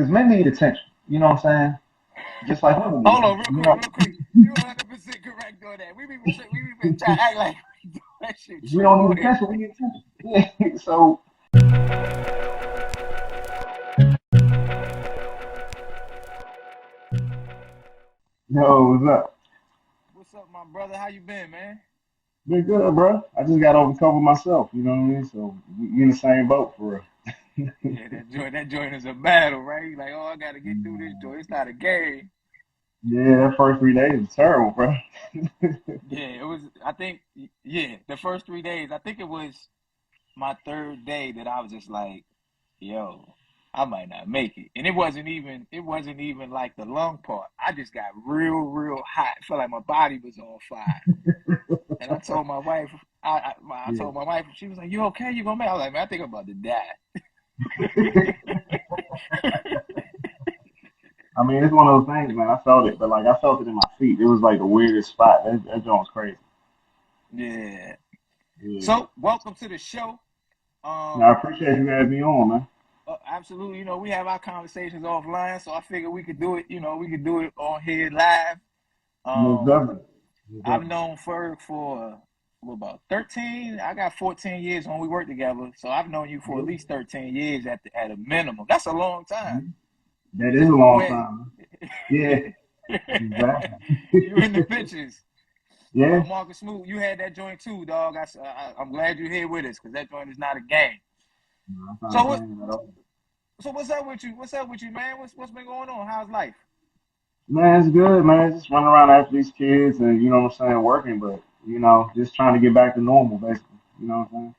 men need attention. You know what I'm saying? Just like women need Hold on, attention. real You quick, know, real quick. You 100% correct on that. We be trying to act like we do that shit we true. don't Go need ahead. attention. We need attention. Yeah. So, yo, what's up? What's up, my brother? How you been, man? Been good, bro. I just got over cover myself. You know what I mean? So we in the same boat for real. Yeah, that joint is a battle, right? Like, oh, I gotta get through this joint. It's not a game. Yeah, that first 3 days was terrible, bro. Yeah, it was. I think, yeah, the first 3 days. I think it was my third day that I was just like, yo, I might not make it. And it wasn't even like the lung part. I just got real hot. I felt like my body was on fire. And I told my wife, I Yeah. told my wife, she was like, "You okay? You gonna make?" I was like, "Man, I think I'm about to die." I mean, it's one of those things, man. I felt it, but like I felt it in my feet. It was like the weirdest spot. That joint was crazy. Yeah. Yeah. So, welcome to the show. Now, I Um, appreciate you having me on, man. Absolutely. We have our conversations offline, so I figured we could do it. We could do it on here live. Most Um, definitely. Most I've definitely. known Ferg for what, about 13. I got 14 years when we worked together, so I've known you for at Yeah. least 13 years at a minimum. That's a long time. Mhm. That is a long Where time, man. Yeah, exactly. you in the pictures. Yeah. Marcus Smoot, you had that joint too, dog. I'm glad you're here with us because that joint is not a game. No, that's not So a what? game at all. So what's up with you? What's up with you, man? What's been going on? How's life? Man, it's good, man. Just running around after these kids and, you know what I'm saying, working, but, just trying to get back to normal, basically. You know what I'm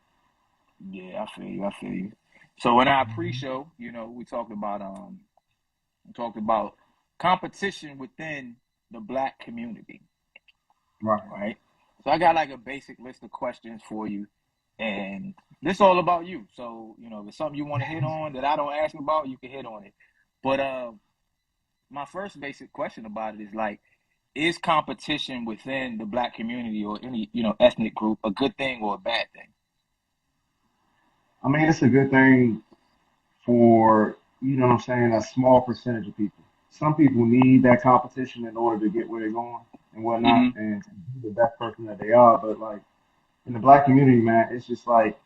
Yeah, I feel you. I feel you. So in our pre-show, we talked about competition within the black community, saying? Right. right? So I got like a basic list of questions for you, and this all about you. So if it's something you want to hit on that I don't ask about, you can hit on it. But my first basic question about it is like, is competition within the black community or any ethnic group a good thing or a bad thing? I mean, it's a good thing for, you know what I'm saying, a small percentage of people. Some people need that competition in order to get where they're going and whatnot Mm-hmm. and to be the best person that they are. But like in the black community, man, it's just like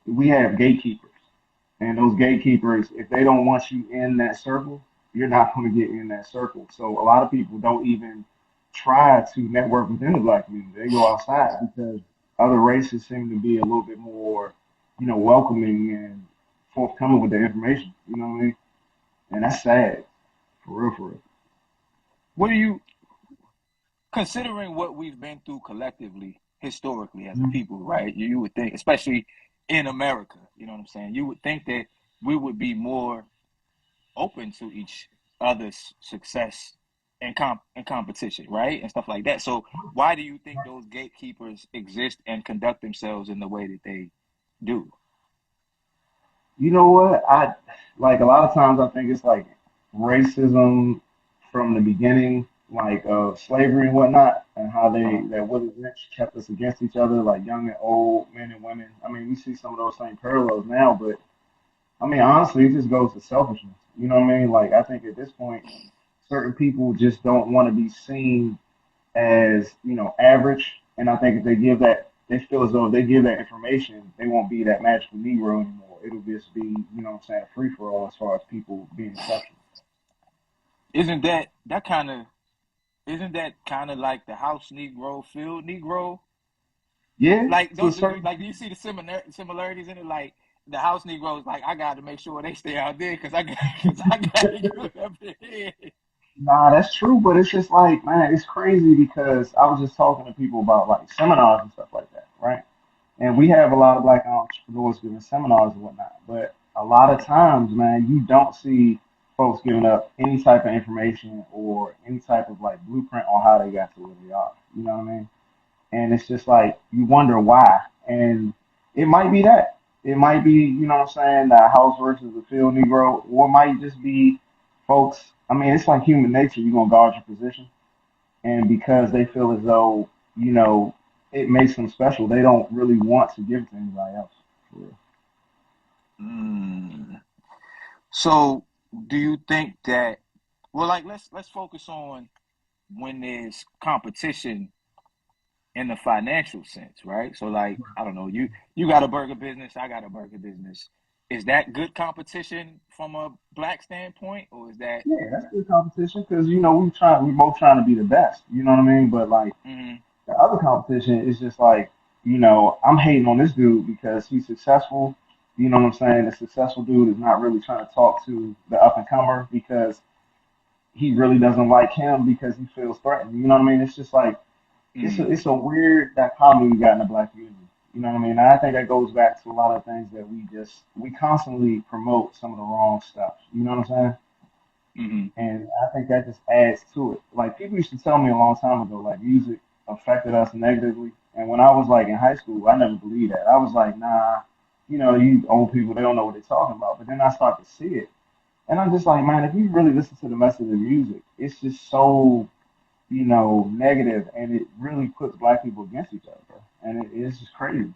we have gatekeepers. And those gatekeepers, if they don't want you in that circle, you're not going to get in that circle. So a lot of people don't even try to network within the black community. They go outside because other races seem to be a little bit more, welcoming and forthcoming with their information. You know what I mean? And that's sad, for real, for real. What do you considering what we've been through collectively, historically as a Mhm. people, right? You would think, especially in America, you know what I'm saying? You would think that we would be more open to each other's success and competition, right? And stuff like that. So why do you think those gatekeepers exist and conduct themselves in the way that they do? You know what? I like a lot of times I think it's like racism from the beginning, like slavery and whatnot, and how Uh-huh. that Willie Lynch kept us against each other, like young and old, men and women. I mean, we see some of those same parallels now, but I mean, honestly, it just goes to selfishness. You know what I mean? Like I think at this point, certain people just don't want to be seen as average, and I think if they give that, they feel as though if they give that information, they won't be that magical Negro anymore. It'll just be, what I'm saying, free for all as far as people being exceptional. Isn't that kind of isn't that kind of like the house Negro, field Negro? Yeah, Like, to a don't do you certain. like? Do you see the similarities in it? Like the house Negroes, like I got to make sure they stay out there because I got to go up here. Nah, that's true, but it's just like, man, it's crazy because I was just talking to people about like seminars and stuff like that, right? And we have a lot of black entrepreneurs giving seminars and whatnot. But a lot of times, man, you don't see folks giving up any type of information or any type of like blueprint on how they got to where they are. You know what I mean? And it's just like you wonder why. And it might be that. It might be, what I'm saying, the house versus the field Negro, or it might just be folks. I mean, it's like human nature. You're gonna guard your position, and because they feel as though you know it makes them special, they don't really want to give it to anybody else. For real. Mm. So do you think that, well, like let's focus on when there's competition in the financial sense, right? So like, I don't know, you got a burger business, I got a burger business. Is that good competition from a black standpoint, or is that? Yeah, that's good competition because we both trying to be the best. You know what I mean? But like Mm-hmm, the other competition is just like, I'm hating on this dude because he's successful. You know what I'm saying? The successful dude is not really trying to talk to the up and comer because he really doesn't like him because he feels threatened. You know what I mean? It's just like mm-hmm, it's a weird dichotomy we got in the black community. You know what I mean? And I think that goes back to a lot of things that we constantly promote some of the wrong stuff. You know what I'm saying? mm-hmm, And I think that just adds to it. Like people used to tell me a long time ago, like music affected us negatively. And when I was like in high school, I never believed that. I was like, nah, you old people, they don't know what they're talking about. But then I start to see it. And I'm just like, man, if you really listen to the message of the music, it's just so, negative and it really puts black people against each other, bro. And it's just crazy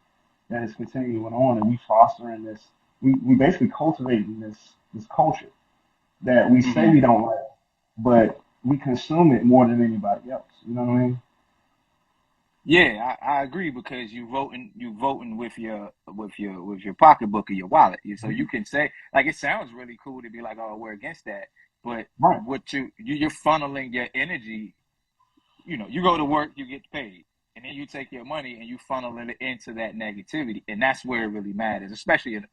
that it's continuing on and we fostering this we basically cultivating this culture that we say mm-hmm. we don't like, but we consume it more than anybody else. You know what I mean? Yeah, I agree because you voting with your pocketbook or your wallet. So you can say like it sounds really cool to be like, oh, we're against that, but Right. what you're funneling your energy. You go to work, you get paid, and then you take your money and you funnel it into that negativity, and that's where it really matters, especially in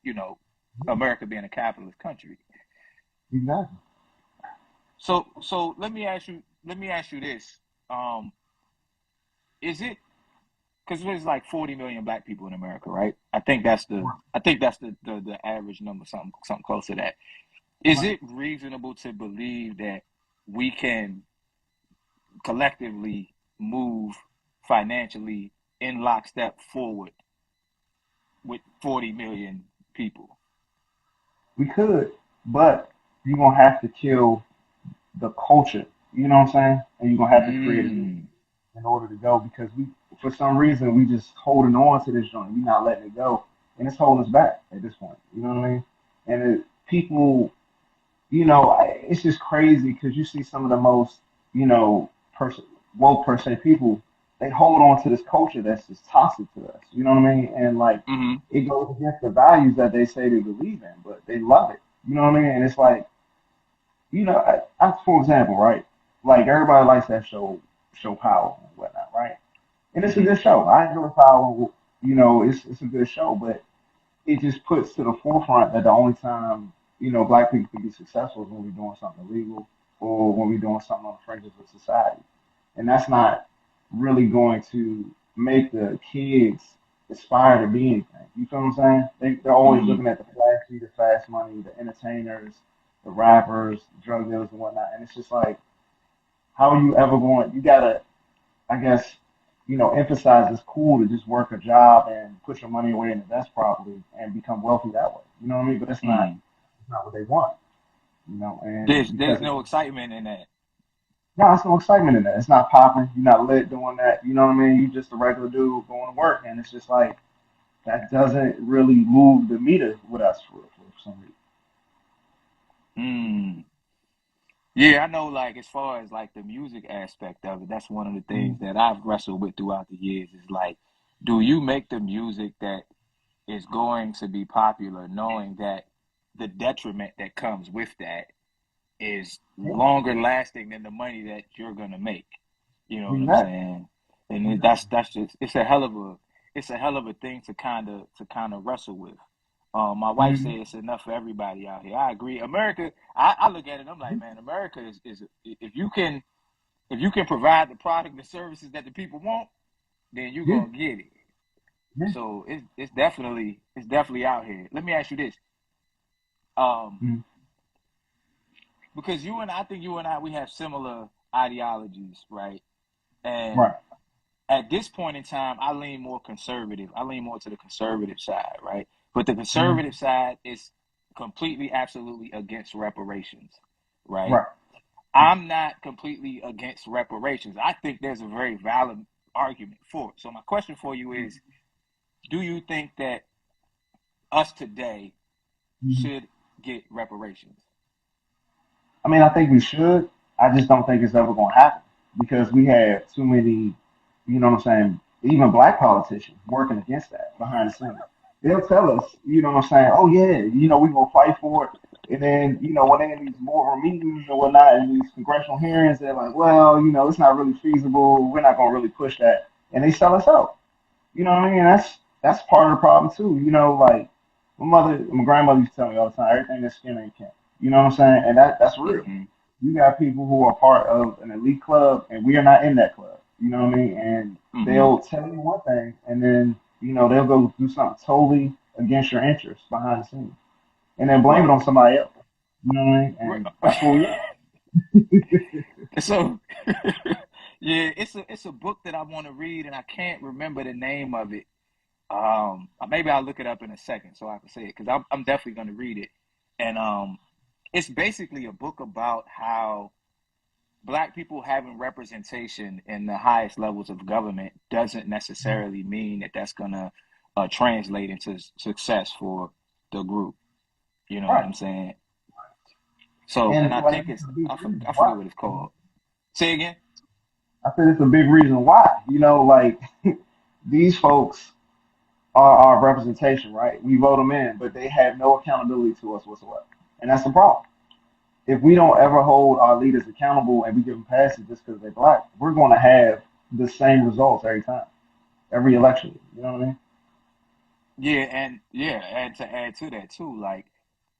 America being a capitalist country. Exactly. So let me ask you this: Is it because there's like 40 million black people in America, right? I think that's the average number, something close to that. Is Right. it reasonable to believe that we can collectively move financially in lockstep forward with 40 million people? We could, but you're gonna have to kill the culture. You know what I'm saying? And you're gonna have to create a new Mm, in order to go because for some reason, we just holding on to this joint. We're not letting it go, and it's holding us back at this point. You know what I mean? And people, it's just crazy because you see some of the most, you know, person, woke per se people, they hold on to this culture that's just toxic to us. You know what I mean? And like, mm-hmm, it goes against the values that they say they believe in, but they love it. You know what I mean? And it's like, for example, right? Like everybody likes that show Power and whatnot, right? And it's a mm-hmm, good show. I enjoy Power. It's a good show, but it just puts to the forefront that the only time black people can be successful is when we're doing something illegal or when we're doing something on the fringes of society, and that's not really going to make the kids aspire to be anything. You feel what I'm saying? They're always mm-hmm. looking at the flashy, the fast money, the entertainers, the rappers, the drug dealers, and whatnot, and it's just like, how are you ever going? You gotta, I guess, emphasize it's cool to just work a job and put your money away and invest properly and become wealthy that way. You know what I mean? But Mm. it's not what they want. And There's because it's no excitement in that. no, there's no excitement in that. It's not popping. You're not lit doing that. You know what I mean? You're just a regular dude going to work, and it's just like that doesn't really move the meter with us for some reason. Mm. Yeah, I know. Like as far as like the music aspect of it, that's one of the things Mhm. that I've wrestled with throughout the years. Is like, do you make the music that is going to be popular, knowing that the detriment that comes with that is Yeah, longer lasting than the money that you're gonna make. You know what I'm exactly. saying? And Exactly. that's just it's a hell of a thing to kind of wrestle with. My wife said Mm-hmm. it's enough for everybody out here. I agree. America, I look at it. I'm like, man, America is if you can provide the product and services that the people want, then you're Yeah, gonna get it. yeah. So it's definitely out here. Let me ask you this, um, Mm-hmm. because I think you and I, we have similar ideologies, right? And Right. at this point in time, I lean more conservative. I lean more to the conservative side, right? But the Mm-hmm. conservative side is completely, absolutely against reparations, right? Right. I'm not completely against reparations. I think there's a very valid argument for it. So my question for you is, do you think that us today Mm-hmm. should get reparations? I mean, I think we should. I just don't think it's ever going to happen because we have too many, you know what I'm saying, even black politicians working against that behind the scenes. They'll tell us, you know what I'm saying, oh yeah, we're going to fight for it. And then, when they're in these more meetings and whatnot and these congressional hearings, they're like, well, it's not really feasible. We're not going to really push that. And they sell us out. You know what I mean? That's part of the problem too. Like my grandmother used to tell me all the time, everything that's skin ain't kin. You know what I'm saying? And that's real. Hmm. You got people who are part of an elite club, and we are not in that club. You know what I mean? And Hmm. they'll tell you one thing, and then they'll go do something totally against your interests behind the scenes, and then blame it Right. on somebody else. You know what I mean? Right. And that's where we are. So, yeah, it's a book that I want to read, and I can't remember the name of it. Maybe I'll look it up in a second so I can say it because I'm definitely gonna read it. And it's basically a book about how black people having representation in the highest levels of government doesn't necessarily mean that that's gonna translate into success for the group. You know what Right. I'm saying? So, and And I like think it's it's a big reason I why. forget what it's called. Say again. I said it's a big reason why. Like these folks are our representation, right? We vote them in, but they have no accountability to us whatsoever. And that's the problem. If we don't ever hold our leaders accountable and we give them passes just because they're black, we're going to have the same results every time, every election. You know what I mean? And to add to that too, like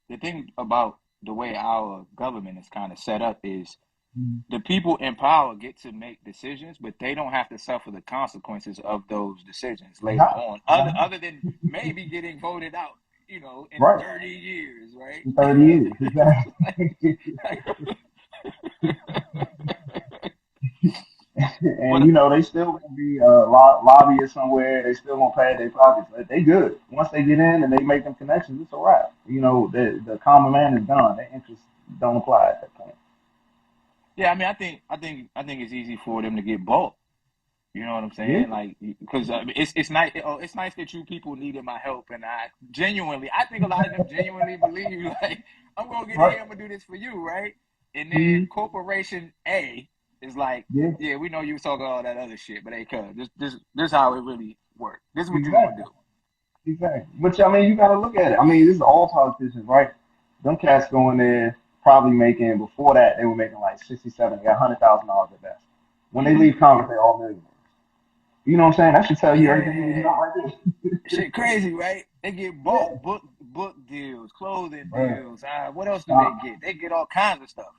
the thing about the way our government is kind of set up is Mhm. the people in power get to make decisions, but they don't have to suffer the consequences of those decisions later Not, on, not other than maybe getting voted out, in right. 30 years, right? In 30 years, like, exactly. like, And but they still gonna be lobbyists somewhere. They still gonna pad their pockets. Like, they good. Once they get in and they make them connections, it's a wrap. The common man is done. Their interests don't apply at that point. yeah, I mean, I think it's easy for them to get bought. You know what I'm Yeah, saying? Like, because it's nice. Oh, it's nice that you people needed my help, and I think a lot of them genuinely believe like I'm gonna get in right. here, I'm gonna do this for you, right? And then Mhm. Corporation A is like, Yeah, yeah, we know you was talking all that other shit, but hey, cuz this how it really works. This is what you gonna exactly, do. exactly. But I mean, you gotta look at it. I mean, this is all politicians, right? Them cats going there probably making before that they were making like 60, 70, $100,000 at best. When they Hmm. leave Congress, they're all millionaires. You know what I'm saying? That should tell you everything you need to Yeah, know right shit, crazy, right? They get there. bought book deals, clothing Yeah. deals. What else do they Uh, get? They get all kinds of stuff.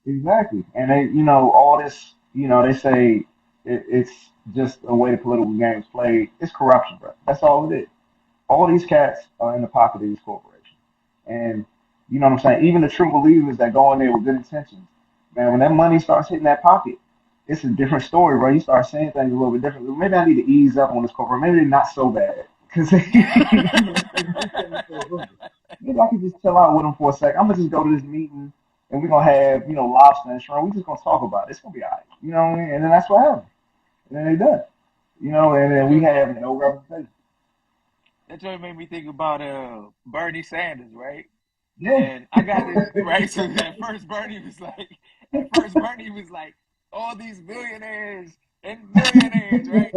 exactly. And all this, they say it's just a way the political game is played. It's corruption, bro. That's all it is. All these cats are in the pocket of these corporations. And you know what I'm saying? Even the true believers that go in there with good intentions, man, when that money starts hitting that pocket, it's a different story, bro. You start saying things a little bit differently. Maybe I need to ease up on this corporate. Maybe they're not so bad. Because maybe I could just chill out with them for a sec. I'm gonna just go to this meeting and we're gonna have, lobster and shrimp. We're just gonna talk about it. It's gonna be all right. You know what I mean? And then that's what happened. And then they done. And That then we just have no representation. that just made me think about Bernie Sanders, right? Yeah. And I got this right. So at first Bernie was like all these millionaires and millionaires, right?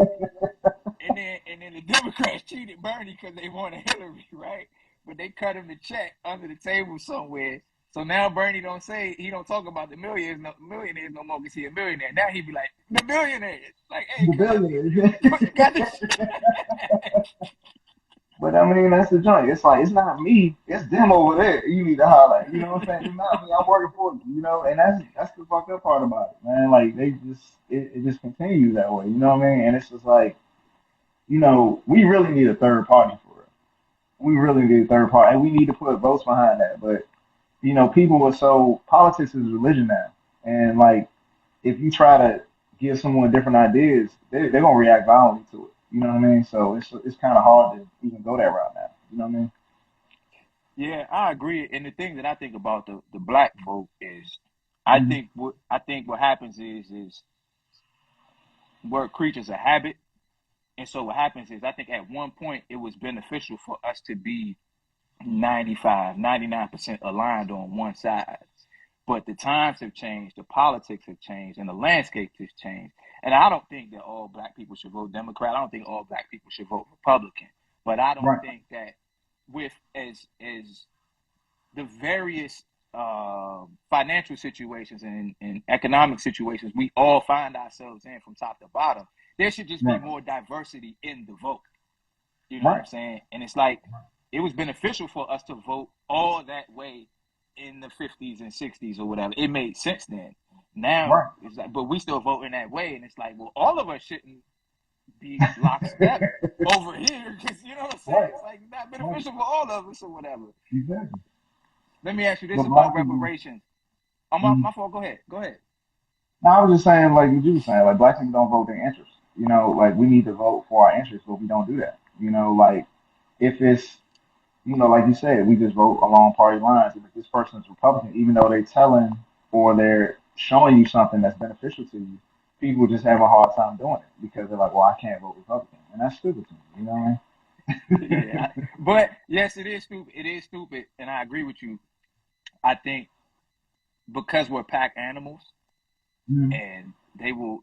And then the Democrats cheated Bernie because they wanted Hillary, right? But they cut him the check under the table somewhere. So now Bernie don't say he don't talk about the millionaires no more because he a millionaire. Now he be like the billionaires. Like, hey, The cuz billionaires. you got this. But I mean, that's the joint. It's like it's not me. It's them over there. You need to highlight. You know what I'm saying? It's not me. I'm working for you. And that's the fucked up part about it, man. Like they just it just continues that way. You know what I mean? And it's just like we really need a third party for it. We really need a third party, and we need to put votes behind that. But people are so politics is religion now, and like if you try to give someone different ideas, they're gonna react violently to it. You know what I mean? So it's kind of hard to even go that route now. You know what I mean? Yeah, I agree. And the thing that I think about the black folk is, Mhm. I think what happens is we're creatures of habit. And so what happens is I think at one point it was beneficial for us to be 95, 99% aligned on one side. But the times have changed, the politics have changed, and the landscape has changed. And I don't think that all black people should vote Democrat. I don't think all black people should vote Republican. But I don't Right. think that with as the various financial situations and economic situations we all find ourselves in from top to bottom, there should just be Right. more diversity in the vote. You know what I'm Right. saying? And it's like it was beneficial for us to vote all that way in the 50s and 60s or whatever. It made sense then. Now Right. it's like, but we still vote in that way, and it's like, well, all of us shouldn't be lockstep over here because you know what I'm saying. Right. It's like not Right. beneficial for all of us or whatever. Exactly. Let me ask you this But about black people. reparations. Oh, Mhm. my fault. Go ahead. Go ahead. No, I was just saying, like what you were saying, like black people don't vote their interests. Like we need to vote for our interests, but we don't do that. Like if it's, like you said, we just vote along party lines. And if this person's Republican, even though they're telling or they're showing you something that's beneficial to you, people just have a hard time doing it because they're like, well, I can't vote Republican. And that's stupid to me. You know what Yeah, but yes, it is stupid. It is stupid, and I agree with you. I think because we're pack animals, I mean? and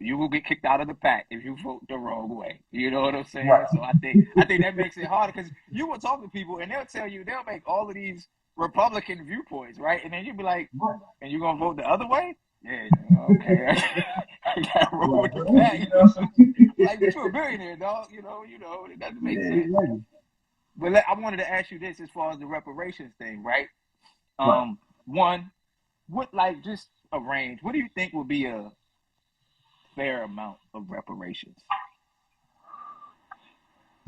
you will get kicked out of the pack if you vote the wrong way. You know what I'm Right. saying? So I think that makes it harder because you will talk to people and they'll make all of these Republican viewpoints, right? And then you'll be like, Right. and you're gonna vote the other way? Yeah, okay. I gotta roll Right. with the But, pack. you know what I'm saying? Like, but you're a billionaire, dog. It doesn't make Yeah, sense. exactly. But I wanted to ask you this as far as the reparations thing, right? Right. One, what like just a range? What do you think would be a fair amount of reparations?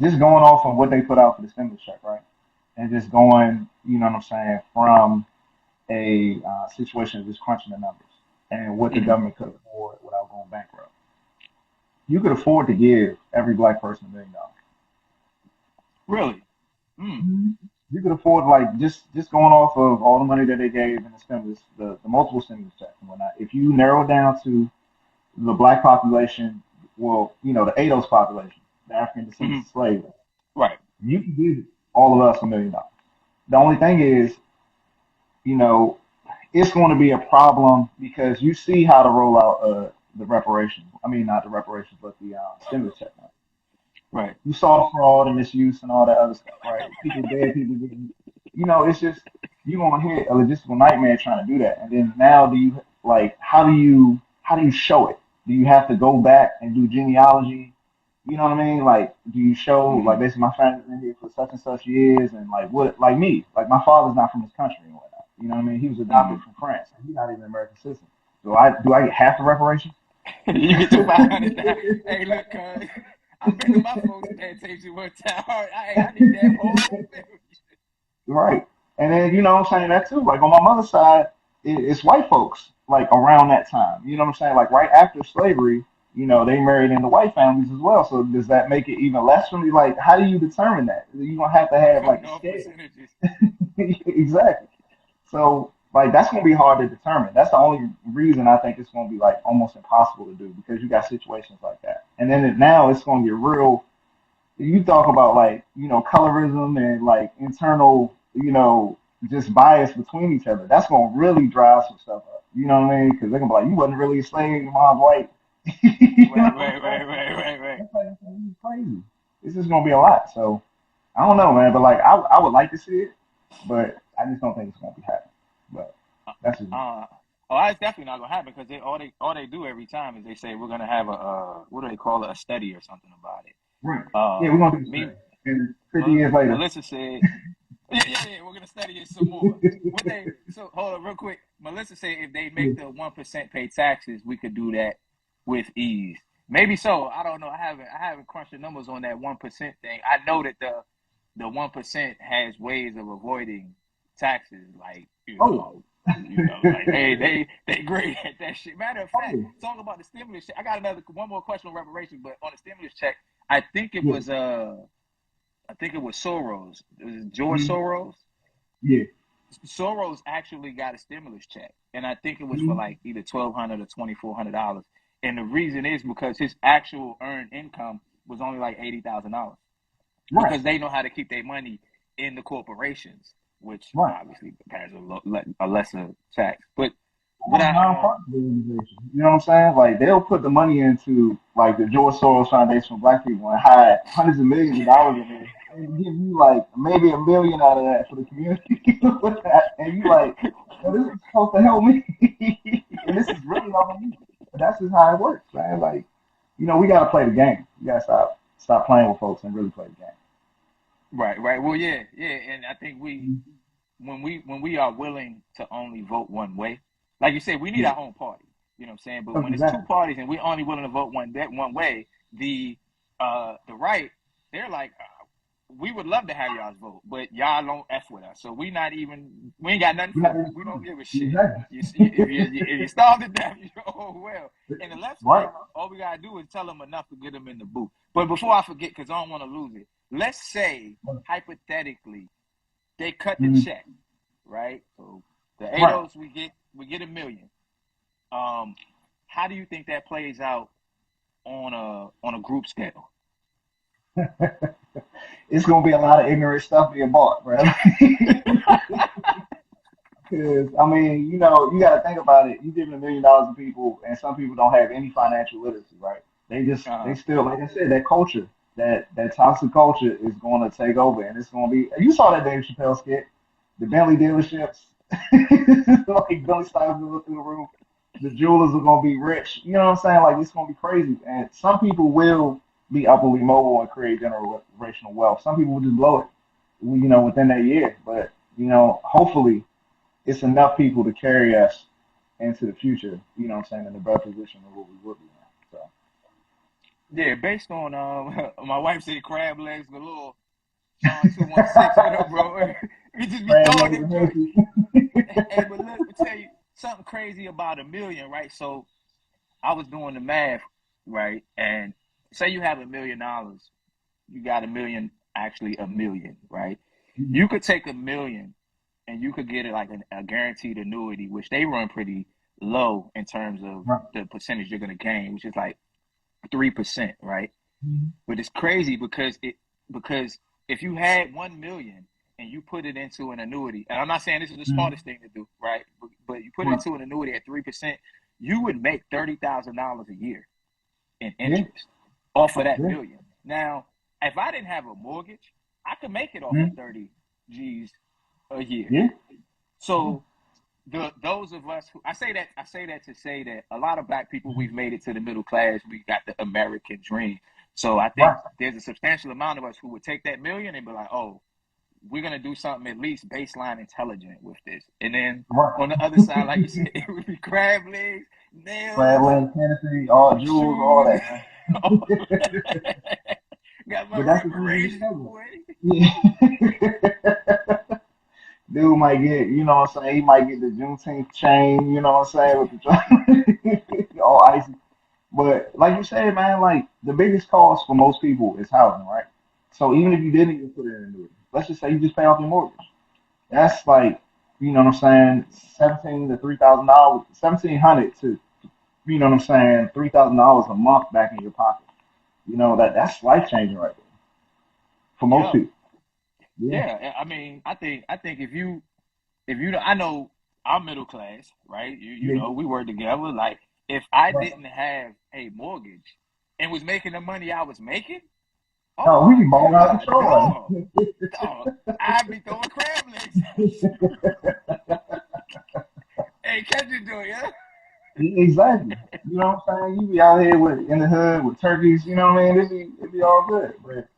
Just going off of what they put out for the stimulus check, right? And just going, you know what I'm saying, from a situation of just crunching the numbers and what the Mm-hmm. government could afford without going bankrupt. You could afford to give every black person $1 million. Really? Mm. Mhm. You could afford like just going off of all the money that they gave in the stimulus, the multiple stimulus checks and whatnot. If you narrow it down to the black population, well, the ADOS population, the African descendants Mm-hmm. of slavery, Right. you can give all of us $1 million. The only thing is, you know, it's going to be a problem because you see how to roll out the reparations. I mean, not the reparations, but the stimulus check money. Right. You saw the fraud and misuse and all that other stuff, right? People dead, people getting, it's just you gonna hit a logistical nightmare trying to do that. And then now, do you like how do you show it? Do you have to go back and do genealogy? You know what I mean? Like, do you show Mm-hmm. like basically my family's been here for such and such years, and like what, like me, like my father's not from this country and whatnot. You know what I mean? He was Mm-hmm. adopted from France, and he's not even an American citizen. Do I get half the reparations? You get your 500. Hey, look, I've been to my folks' plantation one time. All right, I need that whole thing. Right. And then, I'm saying that too. Like on my mother's side, it's white folks like around that time. You know what I'm saying? Like right after slavery, they married into white families as well. So does that make it even less for me? Like, how do you determine that? You're gonna have to I'm have like cutting a off scale. percentages. Exactly. So like that's gonna be hard to determine. That's the only reason I think it's gonna be like almost impossible to do because you got situations like that. And then now it's gonna get real. You talk about like colorism and like internal just bias between each other. That's gonna really drive some stuff up. You know what I mean? Because they're gonna be like, you wasn't really a slave, your mom's white. You know Right, what I'm right, right, saying? right, right, right. That's like crazy. It's just gonna be a lot. So I don't know, man. But like I would like to see it, but I just don't think it's gonna be happening. But that's just me. Uh, oh, it's definitely not gonna happen because they do every time is they say we're gonna have a what do they call it, a study or something about it. Right. Yeah, we're gonna do the Me, study. And 50 years later. Melissa said, yeah, we're gonna study it some more. So hold on real quick. Melissa said if they Yeah. make the 1% pay taxes, we could do that with ease. Maybe so. I don't know. I haven't crunched the numbers on that 1% thing. I know that the 1% has ways of avoiding taxes, like Oh. like they great at that shit. Matter of fact, Oh. talking about the stimulus check, I got one more question on reparations, but on the stimulus check, I think it Yeah. was Soros. It was George Mhm. Soros. Yeah. Soros actually got a stimulus check, and I think it was for Mhm. like either $1,200 or $2,400. And the reason is because his actual earned income was only like $80,000 Right. because they know how to keep their money in the corporations, which Right. obviously has a lesser tax. But what a I non-profit organization. You know what I'm saying? Like they'll put the money into like the George Soros Foundation for Black People and hide hundreds of millions of dollars in there and give you like maybe a million out of that for the community with that. And you like, well, this is supposed to help me, and this is really helping me. But that's just how it works, man. Like, we gotta play the game. You gotta stop playing with folks and really play the game. right. Well, yeah, and I think when we are willing to only vote one way, like you said, we need Yeah, our own party. You know what I'm saying? But when it's two exactly. parties and we're only willing to vote one way, the right, they're like, we would love to have y'all's vote, but y'all don't f with us. So we ain't got nothing You're not for you. even We don't give a shit. If you exactly. starve to death, you oh well. And the left's Right. like, all we gotta do is tell them enough to get them in the booth. But before I forget, because I don't want to lose it, let's say hypothetically they cut the Mhm. check, right? So the Right. ADOS we get $1 million. Um, how do you think that plays out on a group scale? It's gonna be a lot of ignorant stuff being bought, bro. Because I mean, you got to think about it. You giving $1 million to people, and some people don't have any financial literacy, right? They Uh, still, like I said, that culture, that toxic culture is going to take over, and it's going to be. You saw that Dave Chappelle skit, the Bentley dealerships, like Billy Stiles going through the roof. The jewelers are going to be rich. You know what I'm saying? Like it's going to be crazy, and some people will be upwardly mobile and create generational wealth. Some people will just blow it, within that year. But hopefully it's enough people to carry us into the future, what I'm saying, in a better position than what we would be in. So, yeah, based on my wife said crab legs with a little Sean 216. What up, bro? We just be Brad throwing Lake them and joints. Hennessy. Hey, but look, let me tell you something crazy about $1 million, right? So I was doing the math, right? And say you have $1 million, you got actually a million, right? You could take $1 million and you could get it like a guaranteed annuity, which they run pretty low in terms of Right. the percentage you're going to gain, which is like 3%, right? Mhm. But it's crazy because if you had 1 million and you put it into an annuity, and I'm not saying this is the Mhm. smartest thing to do, right? But you put it Right. into an annuity at 3%, you would make $30,000 a year in Yeah. interest off of that Yeah. million. Now, if I didn't have a mortgage, I could make it off of Mhm. 30 G's a year. Yeah. Yeah. So those of us who I say that to say that a lot of black people, Mhm. we've made it to the middle class. We got the American dream. So I think Right. there's a substantial amount of us who would take that million and be like, oh, we're gonna do something at least baseline intelligent with this. And then Right. on the other side, like you said, it would be crab legs, Brad nails, Lake, Hennessy, all jewels, all shoes. that, man. Got my But that's the thing to reparations, discover. boy. Yeah. Dude might get, what I'm saying, he might get the Juneteenth chain, what I'm saying, with the all icy. But like you said, man, like the biggest cost for most people is housing, right? So even if you didn't even put it in annuity, let's just say you just pay off your mortgage. That's like, what I'm saying, $1,700 to $3,000, 1,700 to, $3,000 a month back in your pocket. That's life changing right there for most Yeah, people. Yeah. yeah. I mean, I think if you I know I'm middle class, right? You Yeah. know, we work together. Like if I Right. didn't have a mortgage and was making the money I was making, oh Oh, we my be balling out of God, control. dog, I'd be throwing crab legs. Hey, catch it, doing, yeah. Exactly. You know what I'm saying? You be out here in the hood with turkeys, you know what I mean? It'd be all good. But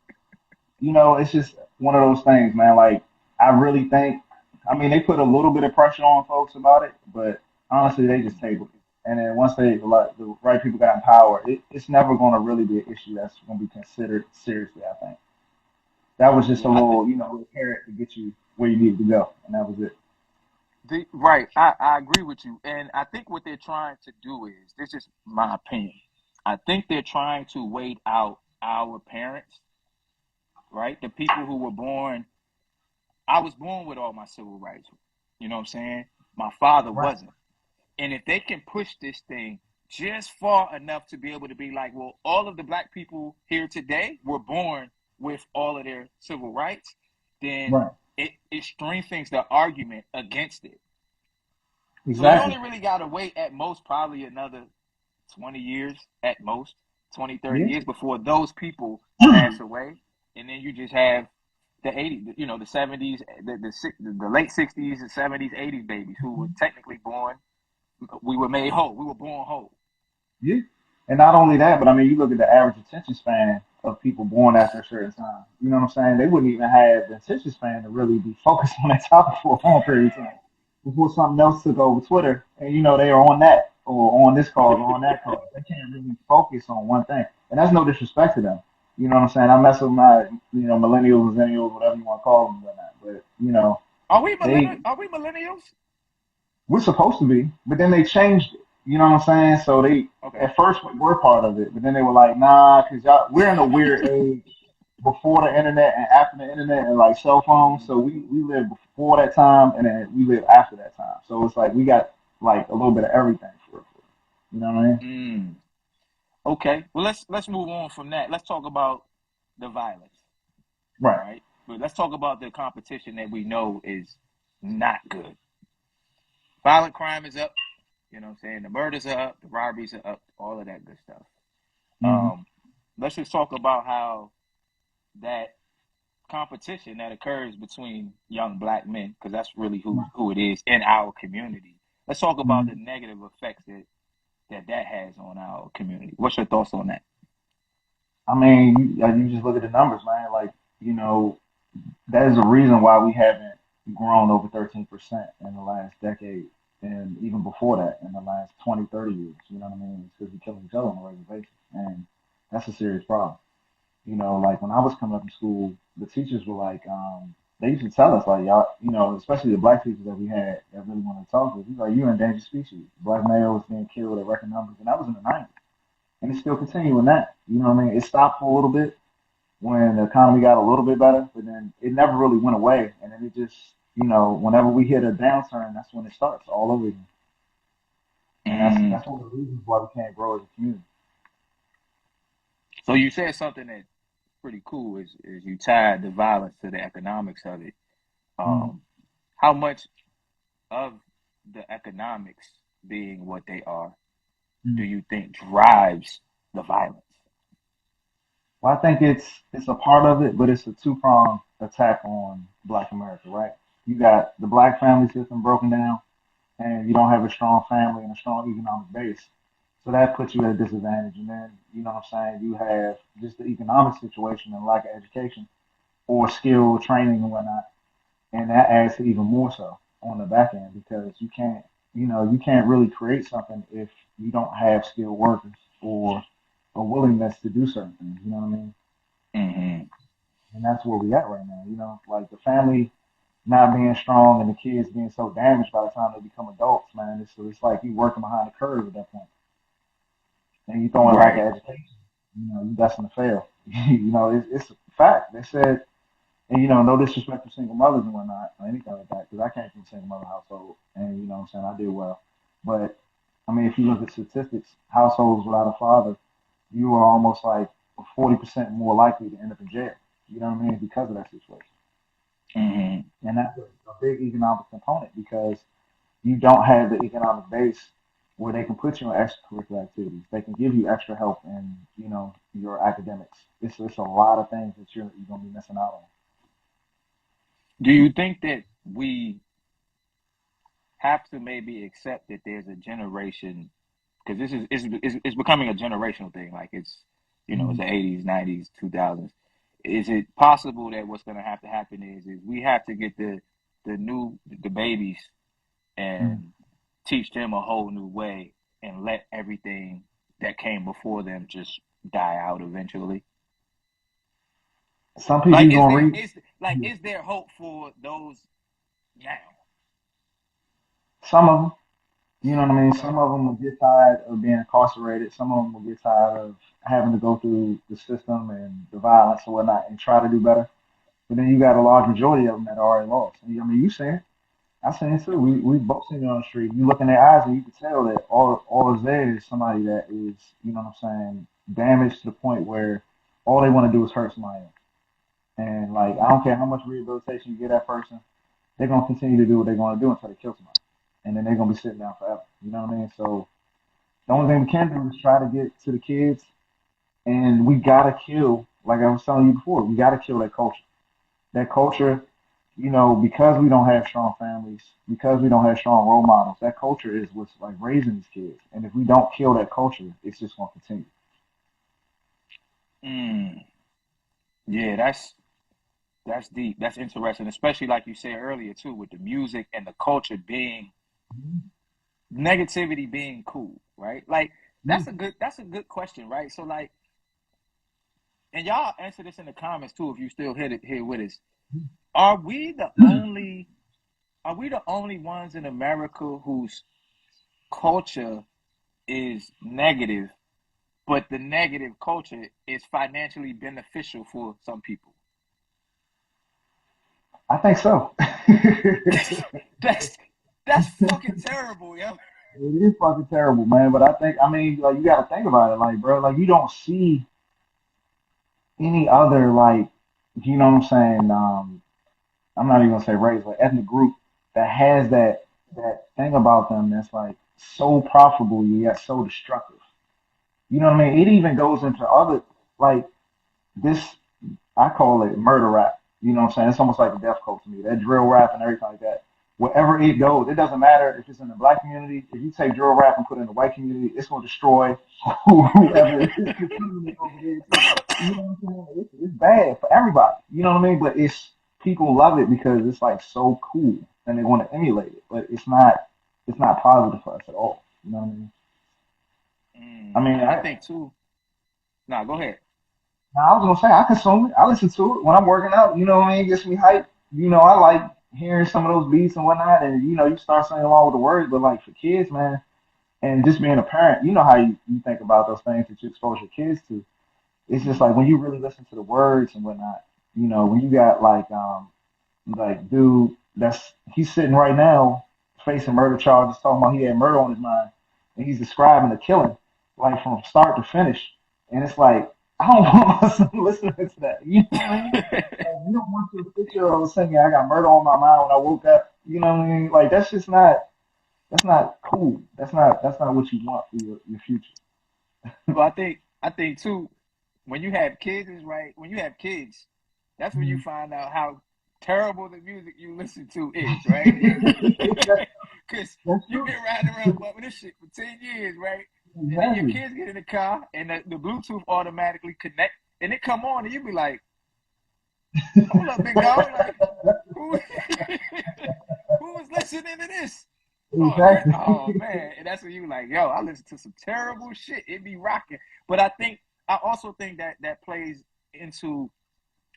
it's just one of those things, man. Like I really think, I mean, they put a little bit of pressure on folks about it, but honestly, they just tabled it. And then once the right people got in power, it's never going to really be an issue that's going to be considered seriously. I think that was just a Yeah, I think little carrot to get you where you needed to go, and that was it. right. I agree with you, and I think what they're trying to do is this is my opinion. I think they're trying to wait out our parents, right? The people who were born. I was born with all my civil rights. You know what I'm saying? My father Right. wasn't. And if they can push this thing just far enough to be able to be like, well, all of the black people here today were born with all of their civil rights, then Right. it strengthens the argument against it. So you Exactly. only really got to wait at most probably another 20 years, at most 20, 30 Yeah. years before those people pass away. And then you just have the 80s, the 70s, the late 60s and 70s, 80s babies who were technically born. We were made whole. We were born whole. Yeah. And not only that, but I mean, you look at the average attention span of people born after a certain time. You know what I'm saying? They wouldn't even have the attention span to really be focused on that topic for a long period of time before something else took over Twitter. And, they are on that or on this cause or on that cause. They can't really focus on one thing. And that's no disrespect to them. You know what I'm saying? I mess with my, millennials, zennials, whatever you want to call them, whatnot. But, they Are we millennials? we're supposed to be, but then they changed it. You know what I'm saying? So they Okay. at first we were part of it, but then they were like, nah, because y'all we're in a weird age before the internet and after the internet and like cell phones. So we lived before that time and then we live after that time. So it's like we got like a little bit of everything for it. You know what I mean? Mm. Okay. Well, let's move on from that. Let's talk about the violence, Right. right? But let's talk about the competition that we know is not good. Violent crime is up. You know what I'm saying? The murders are up, the robberies are up, all of that good stuff. Mm-hmm. Um, let's just talk about how that competition that occurs between young black men, because that's really who it is in our community. Let's talk about the Mm-hmm. negative effects that has on our community. What's your thoughts on that? I mean, you just look at the numbers, man. Like, you know, that is a reason why we haven't grown over 13% in the last decade and even before that in the last 20, 30 years. You know what I mean? It's because we kill each other on a regular basis. And that's a serious problem. Like when I was coming up in school, the teachers were like, they used to tell us, like, y'all, especially the black teachers that we had that really wanted to talk to us, he's like, you're an endangered species. Black males being killed at record numbers. And that was in the 90s. And it's still continuing that. You know what I mean? It stopped for a little bit when the economy got a little bit better, but then it never really went away. And then it just, whenever we hit a downturn, that's when it starts all over again. And that's Mm. that's one of the reasons why we can't grow as a community. So you said something that's pretty cool is you tied the violence to the economics of it. Mm-hmm. Um, how much of the economics being what they are do you think drives the violence? Well, I think it's a part of it, but it's a two-pronged attack on Black America, right? You got the Black family system broken down, and you don't have a strong family and a strong economic base. So that puts you at a disadvantage. And then, you know what I'm saying, you have just the economic situation and lack of education or skill training and whatnot. And that adds to even more so on the back end because you can't really create something if you don't have skilled workers or a willingness to do certain things. You know what I mean? Mm-hmm. And that's where we at right now. Like the family not being strong and the kids being so damaged by the time they become adults, man. It's like you working behind the curve at that point, and you throwing lack Right. of education. You destined to fail. It's a fact. They said, and no disrespect to single mothers and whatnot or anything like that, because I came from a single mother household, and what I'm saying, I did well. But I mean, if you look at statistics, households without a father, you are almost like 40% more likely to end up in jail. You know what I mean? Because of that situation. Mm-hmm. And that's a big economic component because you don't have the economic base where they can put you in extracurricular activities. They can give you extra help in, your academics. It's a lot of things that you're gonna be missing out on. Do you think that we have to maybe accept that there's a generation because this is becoming a generational thing. Like it's Mm-hmm. the 80s, 90s, 2000s. Is it possible that what's going to have to happen is we have to get the babies Mm-hmm. and teach them a whole new way and let everything that came before them just die out eventually? Some people Like you gonna read. is there hope for those now? Some of them, you know what I mean. Okay. Some of them will get tired of being incarcerated. Some of them will get tired of having to go through the system and the violence and whatnot and try to do better. But then you got a large majority of them that are already lost. And, I mean, you seen it. I seen it too. We both seen it on the street. You look in their eyes and you can tell that all is there is somebody that is, what I'm saying, damaged to the point where all they want to do is hurt somebody else. And like I don't care how much rehabilitation you get that person, they're gonna continue to do what they're gonna do until they kill somebody. and then they're gonna be sitting down forever. You know what I mean? So the only thing we can do is try to get to the kids, and we gotta kill. Like I was telling you before, we gotta kill that culture. That culture, because we don't have strong families, because we don't have strong role models, that culture is what's like raising these kids. And if we don't kill that culture, it's just gonna continue. Mm, yeah, that's deep. That's interesting, especially like you said earlier too, with the music and the culture being negativity being cool, right? Like that's a good question, right? So like, and y'all answer this in the comments too if you still here with us. Are we the only are we the only ones in America whose culture is negative, but the negative culture is financially beneficial for some people? I think so. It that's that's fucking terrible, yo. is fucking terrible, man. But I mean, like, you gotta think about it, like, bro, like, you don't see any other, like, you know what I'm saying? I'm not even gonna say race, like, ethnic group that has that thing about them that's like so profitable yet so destructive. You know what I mean? It even goes into other, like, this. I call it murder rap. You know what I'm saying? It's almost like a death code to me. That drill rap and everything like that. Wherever it goes, it doesn't matter if it's in the black community. If you take drill rap and put it in the white community, it's going to destroy whoever is consuming it over there too. You know what I'm saying? It's bad for everybody. You know what I mean? But it's people love it because it's like so cool and they want to emulate it. But it's not positive for us at all. You know what I mean? I mean, And I think too. Nah, go ahead. I was gonna say I consume it. I listen to it when I'm working out. You know what I mean? It gets me hyped. I like hearing some of those beats and whatnot, and you start singing along with the words. But like for kids, man, and just being a parent, you know how you think about those things that you expose your kids to. It's just like when you really listen to the words and whatnot. When you got like dude that's he's sitting right now facing murder charges, talking about he had murder on his mind, and he's describing the killing like from start to finish, and it's like I don't want my son listening to that. You know what I mean? Like, you don't want your 6 year old saying I got murder on my mind when I woke up. You know what I mean? Like that's not cool. That's not what you want for your future. Well, I think too, when you have kids is right. When you have kids, that's when you Mhm. find out how terrible the music you listen to is, right? that's, Because that's you've true. been riding around bumping this shit for 10 years, right? And then your Exactly. kids get in the car and the Bluetooth automatically connect and it come on and you be like, hold up, big dog, like who who was listening to this? Exactly. Oh man, and that's when you like, yo, I listen to some terrible shit. It be rocking. But I also think that plays into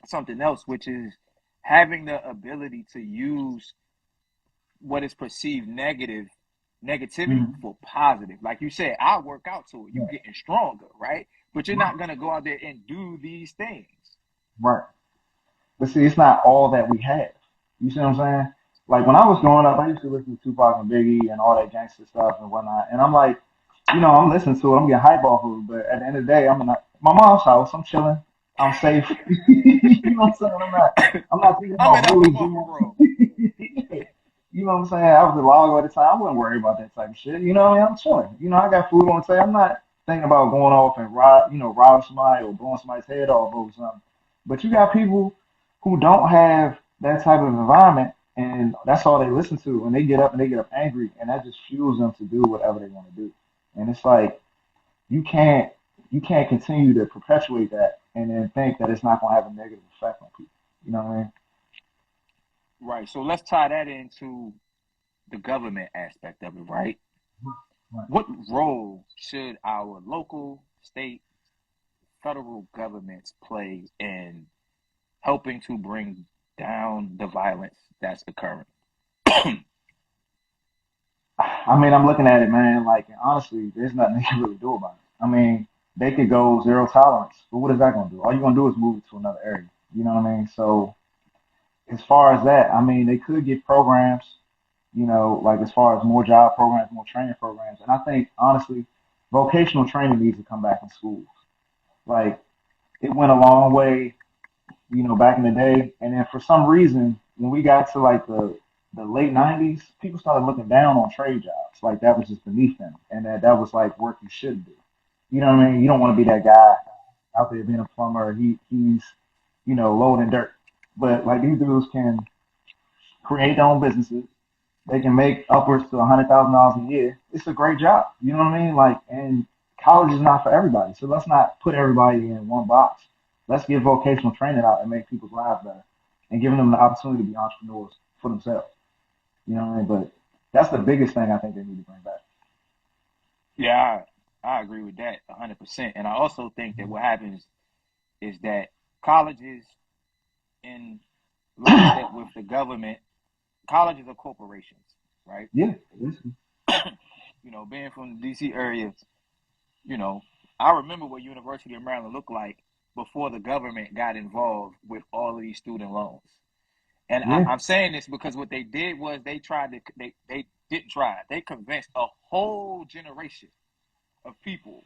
something else, which is having the ability to use what is perceived negativity Mhm. for positive. Like you said, I work out to it. You Yeah. getting stronger, right? But you're Right. not gonna go out there and do these things. Right. But see, it's not all that we have. You see what I'm saying? Like when I was growing up, I used to listen to Tupac and Biggie and all that gangster stuff and whatnot. And I'm like, I'm listening to it, I'm getting hype off of it. But at the end of the day, I'm in my mom's house. I'm chilling. I'm safe. You know what I'm saying? I'm not thinking I'm in about bullies. Albemarle. You know what I'm saying? I was a log at the time. I wouldn't worry about that type of shit. You know what I mean? I'm chilling. I got food on the table. I'm not thinking about going off and rob somebody or blowing somebody's head off over something. But you got people who don't have that type of environment, and that's all they listen to. And they get up angry, and that just fuels them to do whatever they want to do. And it's like you can't you can't continue to perpetuate that and then think that it's not going to have a negative effect on people. You know what I mean? Right. So let's tie that into the government aspect of it, right? Right. What role should our local, state, federal governments play in helping to bring down the violence that's occurring? I mean, I'm looking at it, man. Like, honestly, there's nothing they can really do about it. I mean, they could go zero tolerance, but what is that going to do? All you're going to do is move it to another area. You know what I mean? So, as far as that, I mean, they could get programs, like as far as more job programs, more training programs. And I think, honestly, vocational training needs to come back in schools. Like, it went a long way, back in the day. And then for some reason, when we got to like the late '90s, people started looking down on trade jobs. Like that was just beneath them, and that was like work you should do. You know what I mean? You don't want to be that guy out there being a plumber. He's loading dirt, but like these dudes can create their own businesses. They can make upwards to $100,000 a year. It's a great job. You know what I mean? Like, and college is not for everybody. So let's not put everybody in one box. Let's give vocational training out and make people's lives better, and giving them the opportunity to be entrepreneurs for themselves. You know what I mean? But that's the biggest thing I think they need to bring back. Yeah, I agree with that 100%. And I also think that what happens is that colleges, in lockstep with the government, colleges are corporations, right? Yeah, listen. Being from the DC area, you know, I remember what University of Maryland looked like before the government got involved with all of these student loans. And Yeah, I'm saying this because what they did was they tried to they didn't try. They convinced a whole generation of people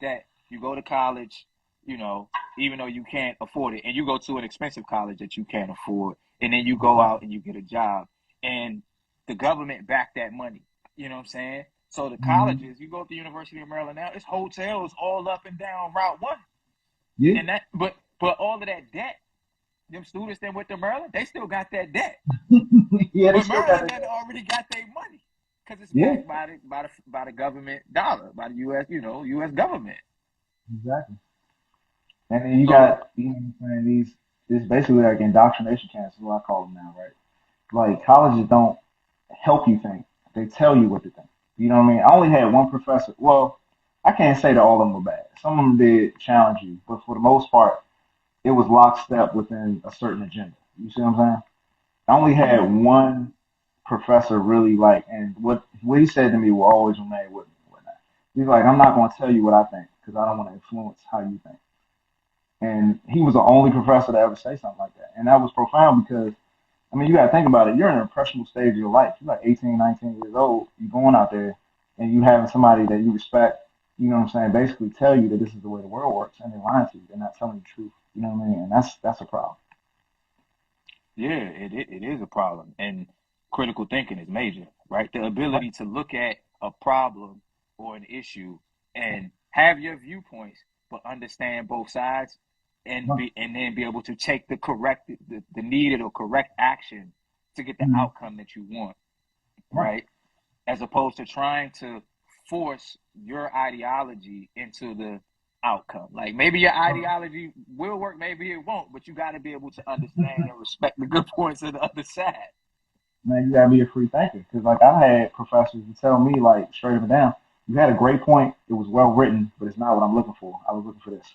that you go to college, you know, even though you can't afford it, and you go to an expensive college that you can't afford, and then you go out exactly. and you get a job, and the government backed that money. You know what I'm saying? So the Mm-hmm. colleges, you go to the University of Maryland now, it's hotels all up and down Route One, Yeah, and but all of that debt, them students that went to Maryland, they still got that debt. yeah, they But still got Maryland it. done already got their money because it's Yeah, backed by the government dollar, by the U.S. U.S. government. exactly. And then you So got, you know what I'm saying, these, it's basically like indoctrination camps is what I call them now, right? Like colleges don't help you think. They tell you what to think. You know what I mean? I only had one professor. Well, I can't say that all of them were bad. Some of them did challenge you, but for the most part, it was lockstep within a certain agenda. You see what I'm saying? I only had mm, one professor really like, and what he said to me will always remain with me. And whatnot. He's like, I'm not going to tell you what I think because I don't want to influence how you think. And he was the only professor to ever say something like that. And that was profound because, I mean, you got to think about it. You're in an impressionable stage of your life. You're like 18, 19 years old. You're going out there and you having somebody that you respect, you know what I'm saying, basically tell you that this is the way the world works and they're lying to you. They're not telling you the truth. You know what I mean? And that's a problem. yeah, it is a problem, and critical thinking is major, right? The Right. ability to look at a problem or an issue and have your viewpoints, but understand both sides, and then be able to take the needed or correct action to get the Mm-hmm. outcome that you want, Right. right? As opposed to trying to force your ideology into the outcome. Like maybe your ideology will work, maybe it won't, but you got to be able to understand and respect the good points of the other side. Man, you gotta be a free thinker. Because like I had professors who tell me like straight up and down, you had a great point, it was well written, but it's not what I'm looking for. I was looking for this.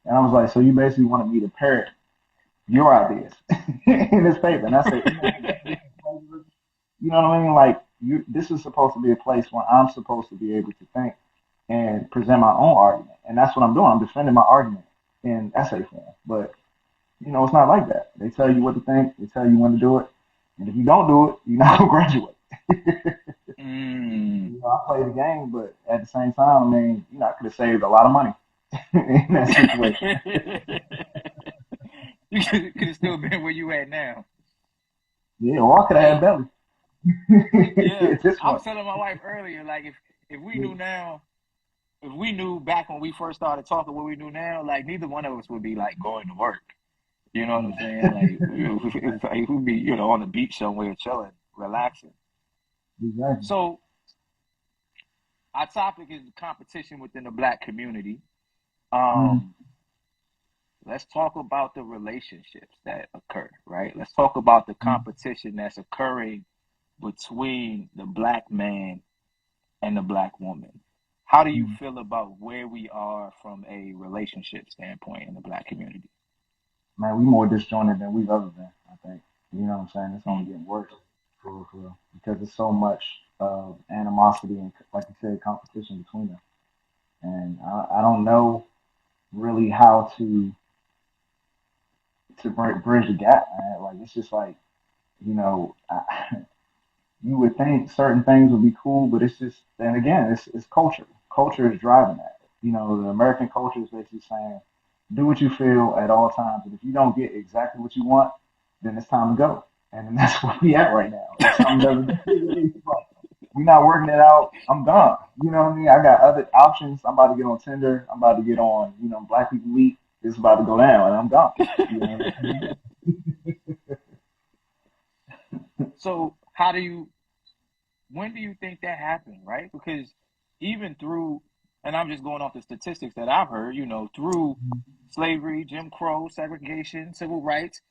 And I was like, so you basically wanted me to parrot your ideas in this paper. And I said, you know what I mean? Like this is supposed to be a place where I'm supposed to be able to think and present my own argument. And that's what I'm doing. I'm defending my argument in essay form. But it's not like that. They tell you what to think, they tell you when to do it. And if you don't do it, you're not gonna graduate. Mm. I played the game, but at the same time, I mean, I could have saved a lot of money in that situation. You could have still been where you at now. Yeah, or I could have had Hey, belly yeah, at this I was point. telling my wife earlier, like if we Yeah, knew now, if we knew back when we first started talking what we knew now, like neither one of us would be like going to work. You know what I'm no, saying? Like we'd be, on the beach somewhere chilling, relaxing. exactly. So our topic is competition within the black community. Mm-hmm. Um, let's talk about the relationships that occur, right? Let's talk about the competition that's occurring between the black man and the black woman. How do you Mm-hmm. feel about where we are from a relationship standpoint in the black community? Man, we more disjointed than we've ever been. I think. You know what I'm saying? It's only Mm. getting worse, for real, because there's so much animosity and, like you said, competition between them. And I don't know really how to bridge the gap, man. Like it's just like you would think certain things would be cool, but it's just, and again, it's culture. Culture is driving that. The American culture is basically saying, do what you feel at all times, and if you don't get exactly what you want, then it's time to go. and that's where we at right now. If something doesn't, we're not working it out, I'm gone. You know what I mean? I got other options. I'm about to get on Tinder. I'm about to get on, Black People Meet. It's about to go down, and I'm gone. You know what I mean? So when do you think that happened, right? Because even through, and I'm just going off the statistics that I've heard, through slavery, Jim Crow, segregation, civil rights,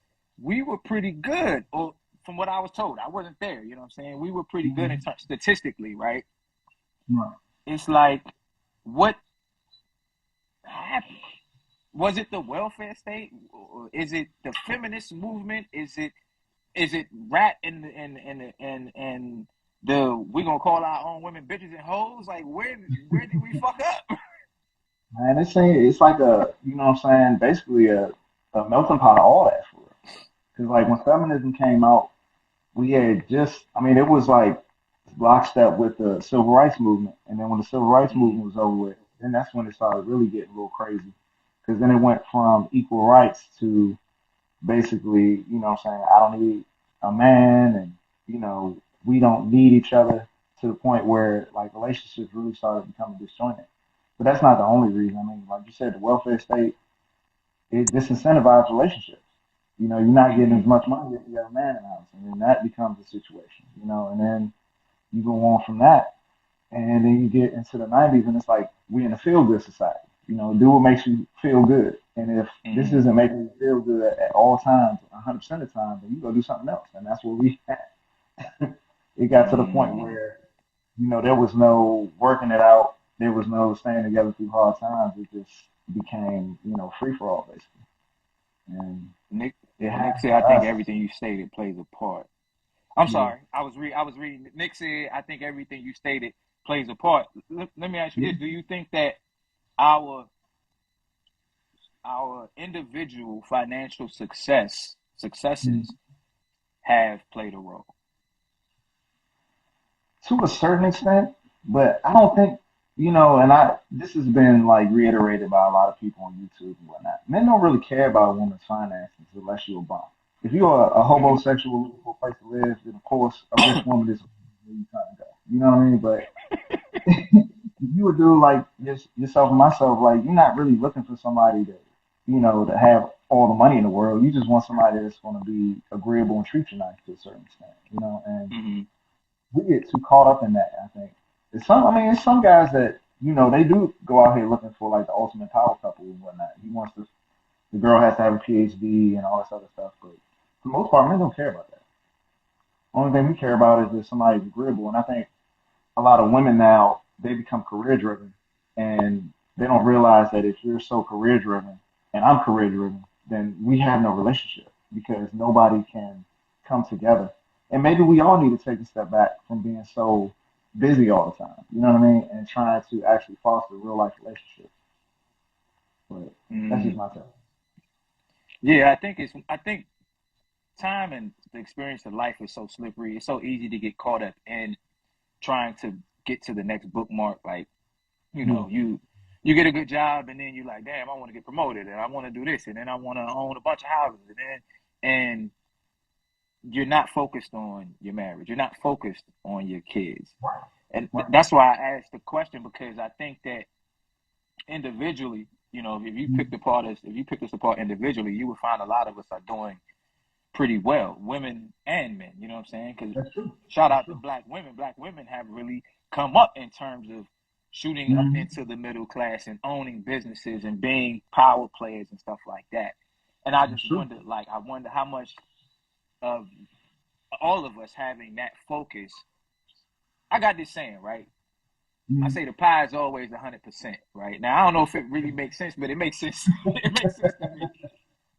we were pretty good. Or from what I was told, I wasn't there. You know what I'm saying? We were pretty good in Mhm. statistically, right? Right. It's like, what happened? Was it the welfare state? Or is it the feminist movement? Is it rap and the we gonna call our own women bitches and hoes? Like, where did we fuck up? Man, it's like a, what I'm saying, basically a melting pot of all that for real. Because like when feminism came out, we had just, I mean, it was like lockstep with the civil rights movement. And then when the civil rights Mm-hmm. movement was over with, then that's when it started really getting a little crazy. Because then it went from equal rights to basically, what I'm saying, I don't need a man, and, we don't need each other, to the point where like relationships really started becoming disjointed. But that's not the only reason. I mean, like you said, the welfare state, it disincentivizes relationships. You're not getting as Mm-hmm. much money if you got a man in the house, and then that becomes a situation. And then you go on from that, and then you get into the '90s, and it's like we in a feel good society. Do what makes you feel good, and if this Mm-hmm. isn't making you feel good at all times, 100% of the time, then you go do something else, and that's where we. It got to the point Mm-hmm. where there was no working it out. There was no staying together through hard times. It just became, free for all basically. And Nick it Nick happened said, to I think us. everything you stated plays a part. I'm Yeah. sorry. I was reading. Nick said, I think everything you stated plays a part. Let me ask you Yeah. this: do you think that our our individual financial Mm. successes have played a role? To a certain extent, but I don't think, and this has been like reiterated by a lot of people on YouTube and whatnot. Men don't really care about a woman's finances unless you're a bum. If you're a Mm-hmm. homosexual looking for a place to live, then of course a rich woman is where you trying to go. You know what I mean? But if you would do like yourself and myself, like you're not really looking for somebody to have all the money in the world. You just want somebody that's going to be agreeable and treat you nice to a certain extent. And Mm-hmm. we get too caught up in that. I think I mean, it's some guys that they do go out here looking for like the ultimate power couple and whatnot. The girl has to have a PhD and all this other stuff, but for the most part, men don't care about that. Only thing we care about is that somebody's agreeable, and I think a lot of women now they become career driven, and they don't realize that if you're so career driven and I'm career driven, then we have no relationship because nobody can come together. And maybe we all need to take a step back from being so busy all the time. You know what I mean? And trying to actually foster real life relationships. But that's just Mm-hmm. my take. Yeah, I think time and the experience of life is so slippery. It's so easy to get caught up in trying to get to the next bookmark. Like, you Yeah. know, you get a good job and then you're like, damn, I want to get promoted and I want to do this and then I want to own a bunch of houses and you're not focused on your marriage. You're not focused on your kids. Right. And Right. that's why I asked the question because I think that individually, if you pick this apart individually, you would find a lot of us are doing pretty well, women and men. You know what I'm saying? Because That's true. shout That's out to true. black women. Black women have really come up in terms of shooting up Mm-hmm. into the middle class and owning businesses and being power players and stuff like that. And I That's just true. wonder, I wonder how much of all of us having that focus. I got this saying, right? I Mm-hmm. say the pie is always 100%, right? Now I don't know if it really makes sense, but it makes sense. It makes sense to me.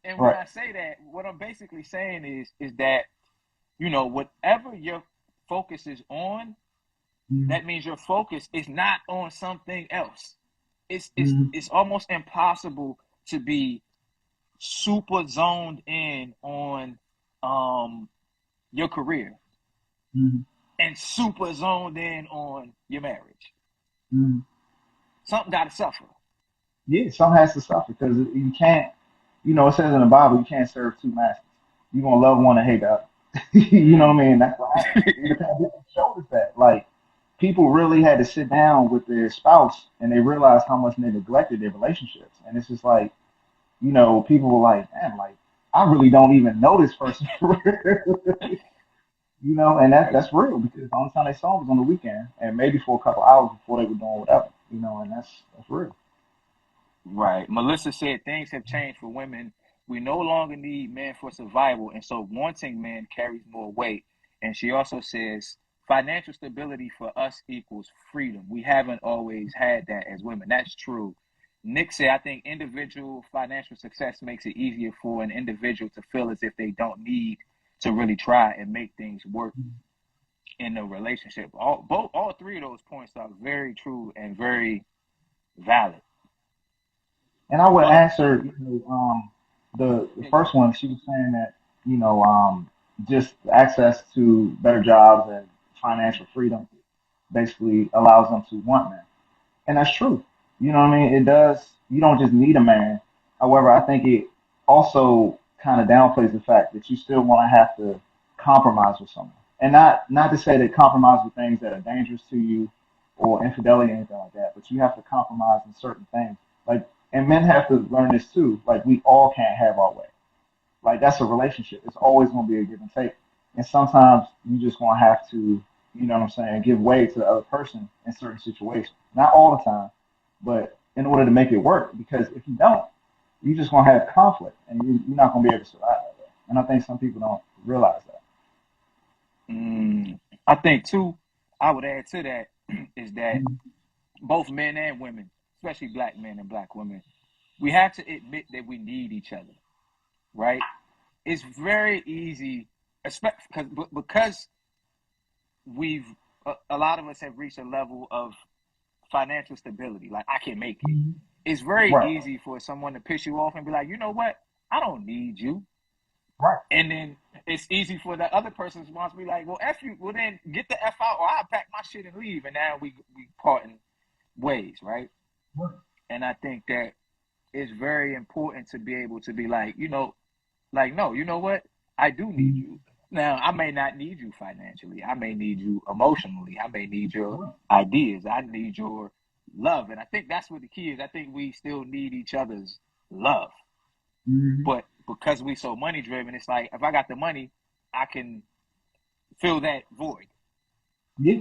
And when Right. I say that, what I'm basically saying is that whatever your focus is on, Mm-hmm. that means your focus is not on something else. It's it's Mm-hmm. it's almost impossible to be super zoned in on um your career Mm-hmm. and super zoned in on your marriage. Mm-hmm. Something got to suffer. Yeah, some has to suffer because you can't. It says in the Bible you can't serve two masters. You're gonna love one and hate the other. You know what I Mm. mean? That's what happened. The pandemic showed us that. Like, people really had to sit down with their spouse and they realized how much they neglected their relationships. And it's just like, people were like, man, like, I really don't even know this person for real. And that's real because the only time they saw him was on the weekend and maybe for a couple hours before they were doing whatever, and that's real. Right. Melissa said things have changed for women. We no longer need men for survival, and so wanting men carries more weight. And she also says financial stability for us equals freedom. We haven't always had that as women. That's true. Nick said, I think individual financial success makes it easier for an individual to feel as if they don't need to really try and make things work in a relationship. All three of those points are very true and very valid. And I would But answer, the yeah, go first ahead. one. She was saying that, just access to better jobs and financial freedom basically allows them to want men. And that's true. You know what I mean? It does. You don't just need a man. However, I think it also kind of downplays the fact that you still want to have to compromise with someone, and not to say that compromise with things that are dangerous to you or infidelity or anything like that, but you have to compromise in certain things. Like, and men have to learn this too. Like, we all can't have our way. Like, that's a relationship. It's always going to be a give and take. And sometimes you just going to have to, what I'm saying, give way to the other person in certain situations. Not all the time, but in order to make it work. Because if you don't, you're just going to have conflict and you're not going to be able to survive that way. And I think some people don't realize that. I think too, I would add to that is that Mhm. both men and women, especially black men and black women, we have to admit that we need each other, right? It's very easy, especially because we've a lot of us have reached a level of financial stability. Like I can make it. Mhm. It's very Right, easy for someone to piss you off and be like, you know what? I don't need you. right. And then it's easy for the other person's response to be like, well, F you, well then get the F out or I'll pack my shit and leave. And now we parting ways, right? Right. And I think that it's very important to be able to be like, like, no, you know what? I do need Mhm. you. Now, I may not need you financially. I may need you emotionally. I may need your Right. ideas. I need your love. And I think that's what the key is. I think we still need each other's love. Mhm. But because we so money driven, it's like if I got the money, I can fill that void. Yeah.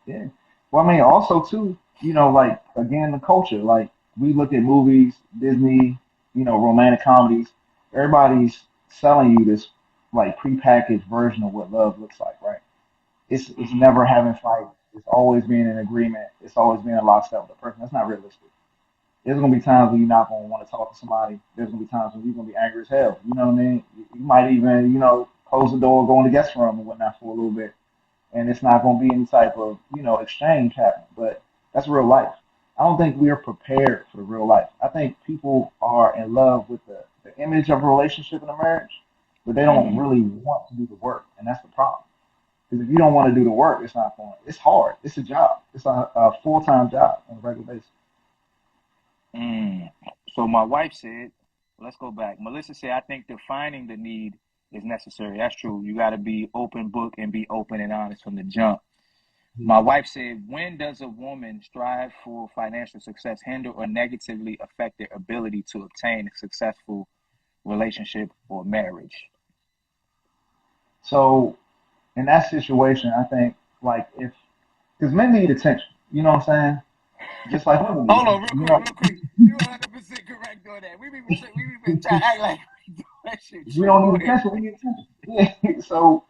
Yeah. Well, I mean, also too, like, again, the culture. Like, we look at movies, Disney, romantic comedies. Everybody's selling you this like prepackaged version of what love looks like, right? It's Mm-hmm. never having fights. It's always being in agreement. It's always being in lockstep with the person. That's not realistic. There's gonna be times when you're not gonna want to talk to somebody. There's gonna be times when you're gonna be angry as hell. You know what I mean? You might even, close the door, go in the guest room and whatnot for a little bit and it's not going to be any type of exchange happening. But that's real life. I don't think we are prepared for the real life. I think people are in love with the image of a relationship in a marriage, but they don't Mm-hmm. really want to do the work, and that's the problem. Because if you don't want to do the work, it's not going. It's hard. It's a job. It's a full time job on a regular basis. Mm. So my wife said, let's go back. Melissa said, I think defining the need is necessary. That's true. You got to be open book and be open and honest from the jump. My wife said, when does a woman strive for financial success hinder or negatively affect their ability to obtain a successful relationship or marriage? So in that situation, I think like if because men need attention, you know what I'm saying? Just like women need Hold on, attention, real quick, real quick. You 100% correct on that. We been trying to act like that shit We true. don't Go need ahead. attention. We need attention. Yeah. So,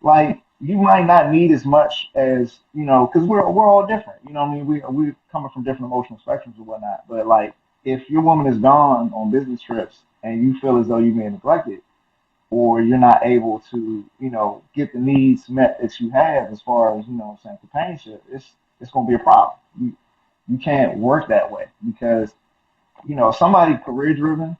like, you might not need as much as because we're all different. You know what I mean? We're coming from different emotional spectrums and whatnot. But like, if your woman is gone on business trips and you feel as though you're being neglected, or you're not able to, get the needs met that you have as far as what I'm saying companionship, it's gonna be a problem. You can't work that way because if somebody career driven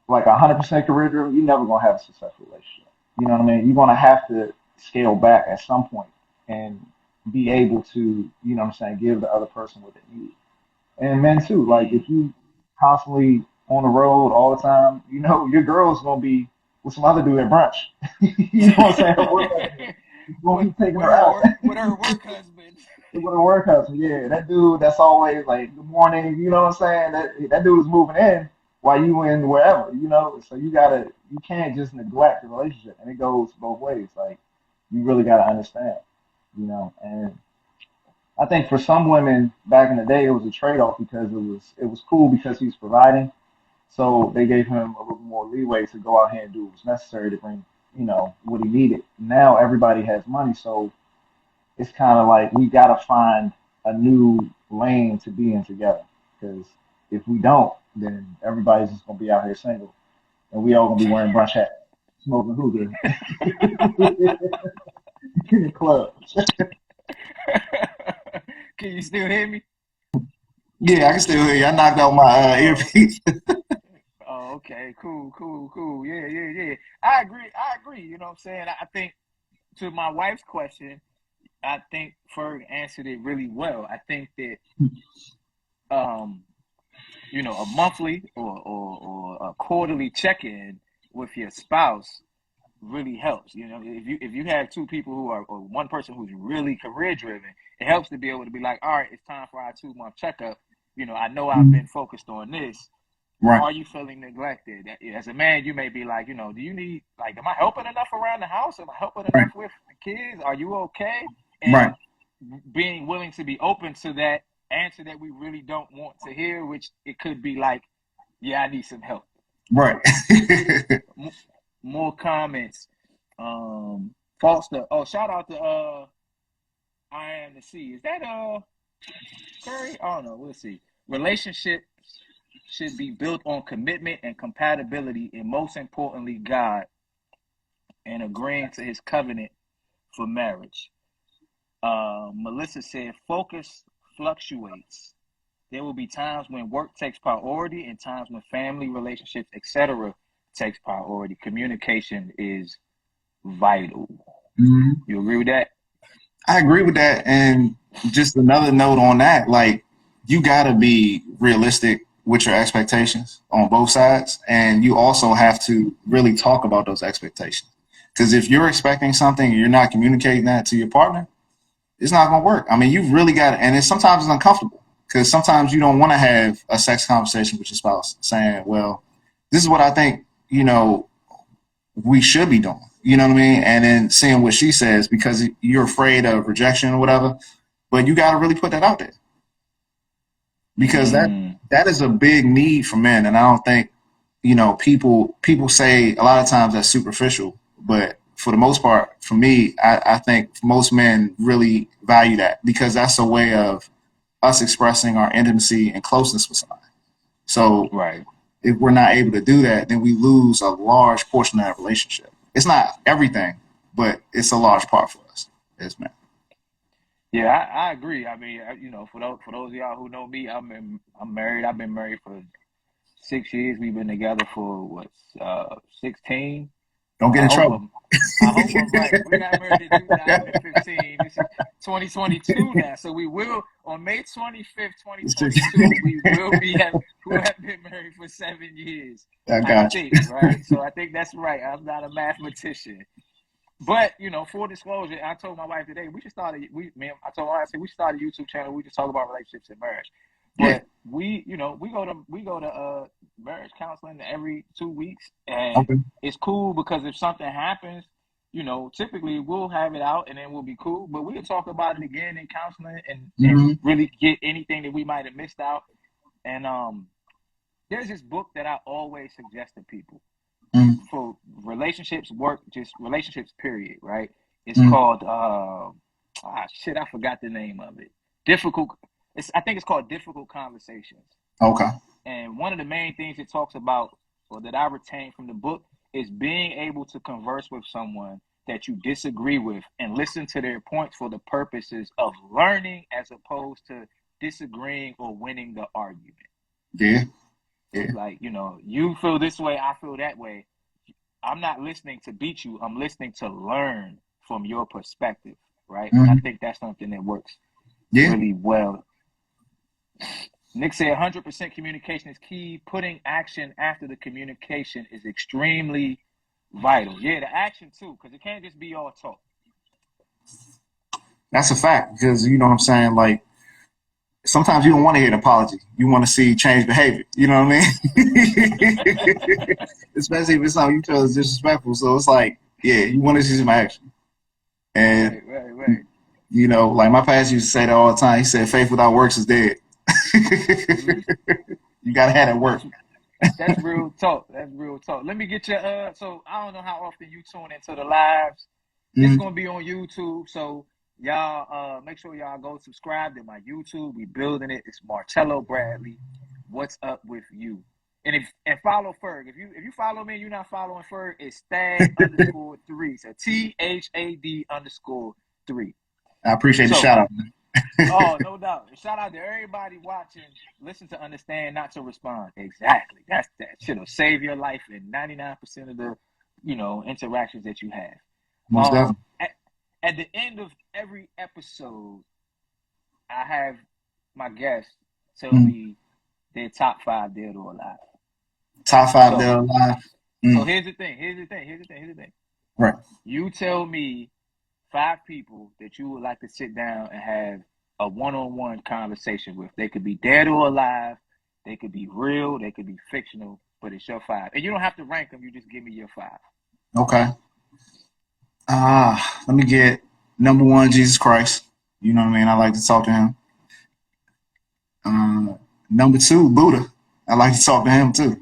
like 100% career driven, you're never gonna have a successful relationship. You know what I mean? You're gonna have to scale back at some point and be able to, what I'm saying, give the other person what they need. And men too, like Mm, if you constantly on the road all the time, your girl's gonna be with some other dude at brunch. You know what I'm saying? Her work husband. He's gonna with be taking with her her out. work with her work husband. With a work husband, yeah. That dude that's always like, good morning, you know what I'm saying? That dude is moving in while you in wherever, you know? So you can't just neglect the relationship. And it goes both ways. Like, you really gotta understand, you know. And I think for some women back in the day, it was a trade off because it was cool because he was providing. So they gave him a little more leeway to go out here and do what was necessary to bring, what he needed. Now everybody has money, so it's kind of like we gotta find a new lane to be in together. Because if we don't, then everybody's just gonna be out here single, and we all gonna be wearing brunch hats, smoking hookah in the club. Can you still hear me? Yeah, I can still hear you. I knocked out my Oh, earpiece. oh, okay, cool, cool, cool. Yeah, yeah, yeah. I agree. I agree. You know what I'm saying? I think to my wife's question, I think Ferg answered it really well. I think that um, a monthly or a quarterly check-in with your spouse really helps. If you have two people who are or one person who's really career driven, it helps to be able to be like, all right, it's time for our 2 month checkup. I know I've been focused on this. Right, Are you feeling neglected? As a man, you may be like, do you need, like, am I helping enough around the house? Am I helping right, enough with the kids? Are you okay? right, And being willing to be open to that answer that we really don't want to hear, which it could be like, yeah, I need some help. right. More comments. Foster. Oh, shout out to I am the sea. Is that Curry? I don't know. We'll see. Relationships should be built on commitment and compatibility, and most importantly, God, and agreeing to His covenant for marriage. Melissa said, focus fluctuates. There will be times when work takes priority and times when family, relationships, etc., takes priority. Communication is vital. Mhm. You agree with that? I agree with that. And just another note on that, like, you got to be realistic with your expectations on both sides. And you also have to really talk about those expectations. Because if you're expecting something and you're not communicating that to your partner, it's not going to work. I mean, you've really got to, and sometimes it's uncomfortable because sometimes you don't want to have a sex conversation with your spouse saying, well, this is what I think, we should be doing. You know what I mean? And then seeing what she says because you're afraid of rejection or whatever. But you got to really put that out there because that Mm. that is a big need for men. And I don't think people say a lot of times that's superficial, but for the most part, for me, I think most men really value that because that's a way of us expressing our intimacy and closeness with somebody. So Right. if we're not able to do that, then we lose a large portion of that relationship. It's not everything, but it's a large part for us as men. Yeah, I agree. I mean, for those of y'all who know me, I'm married. I've been married for 6 years. We've been together for what, 16. Don't get I in hope trouble. I'm I hope I'm right. We got married in 2015. This is 2022 now. So we will on May 25th, 2022, we'll have been married for 7 years. I I got think, right? So I think that's right. I'm not a mathematician. But full disclosure, I told my wife today we should start I told her I said we should start a YouTube channel. We just talk about relationships and marriage. you. Yeah. But we go to marriage counseling every 2 weeks, and Okay. it's cool because if something happens, typically we'll have it out and then we'll be cool. But we can talk about it again in counseling and Mm-hmm. really get anything that we might have missed out. And there's this book that I always suggest to people Mm-hmm. for relationships, work, just relationships, period, right? It's Mm-hmm. called shit, I forgot the name of it. Difficult. I think it's called Difficult Conversations. Okay. And one of the main things it talks about, or that I retain from the book, is being able to converse with someone that you disagree with and listen to their points for the purposes of learning as opposed to disagreeing or winning the argument. Yeah. So Yeah. it's like, you feel this way, I feel that way. I'm not listening to beat you. I'm listening to learn from your perspective, right? And I Mm-hmm. think that's something that works Yeah. really well. Nick said 100% communication is key. Putting action after the communication is extremely vital. Yeah, the action too, because it can't just be all talk. That's a fact because you know what I'm saying. Like sometimes you don't want to hear an apology. You want to see change behavior. You know what I mean? Especially if it's something you feel is disrespectful. So it's like, yeah, you want to see some action. And Right. you know, like my pastor used to say that all the time. He said, "Faith without works is dead." Mm, You gotta have that work. that's that's real talk. That's real talk. Let me get your so I don't know how often you tune into the lives. It's Mm, gonna be on YouTube. So y'all make sure y'all go subscribe to my YouTube. We building it. It's Martello Bradley. What's up with you? And follow Ferg. If you follow me and you're not following Ferg, it's Thad_3. So THAD_3. I appreciate the So shout out. oh, no doubt. Shout out to everybody watching. Listen to understand, not to respond. Exactly. That shit'll save your life in 99% of the, interactions that you have. Most definitely. At the end of every episode, I have my guests tell Mm. me their top 5 dead or alive. Top five So dead or alive. so Mm. here's the thing. Right. You tell me 5 people that you would like to sit down and have a one-on-one conversation with. They could be dead or alive. They could be real. They could be fictional. But it's your 5, and you don't have to rank them. You just give me your 5. Okay. Let me get number one, Jesus Christ. You know what I mean? I like to talk to him. Uh, Number two, Buddha. I like to talk to him too.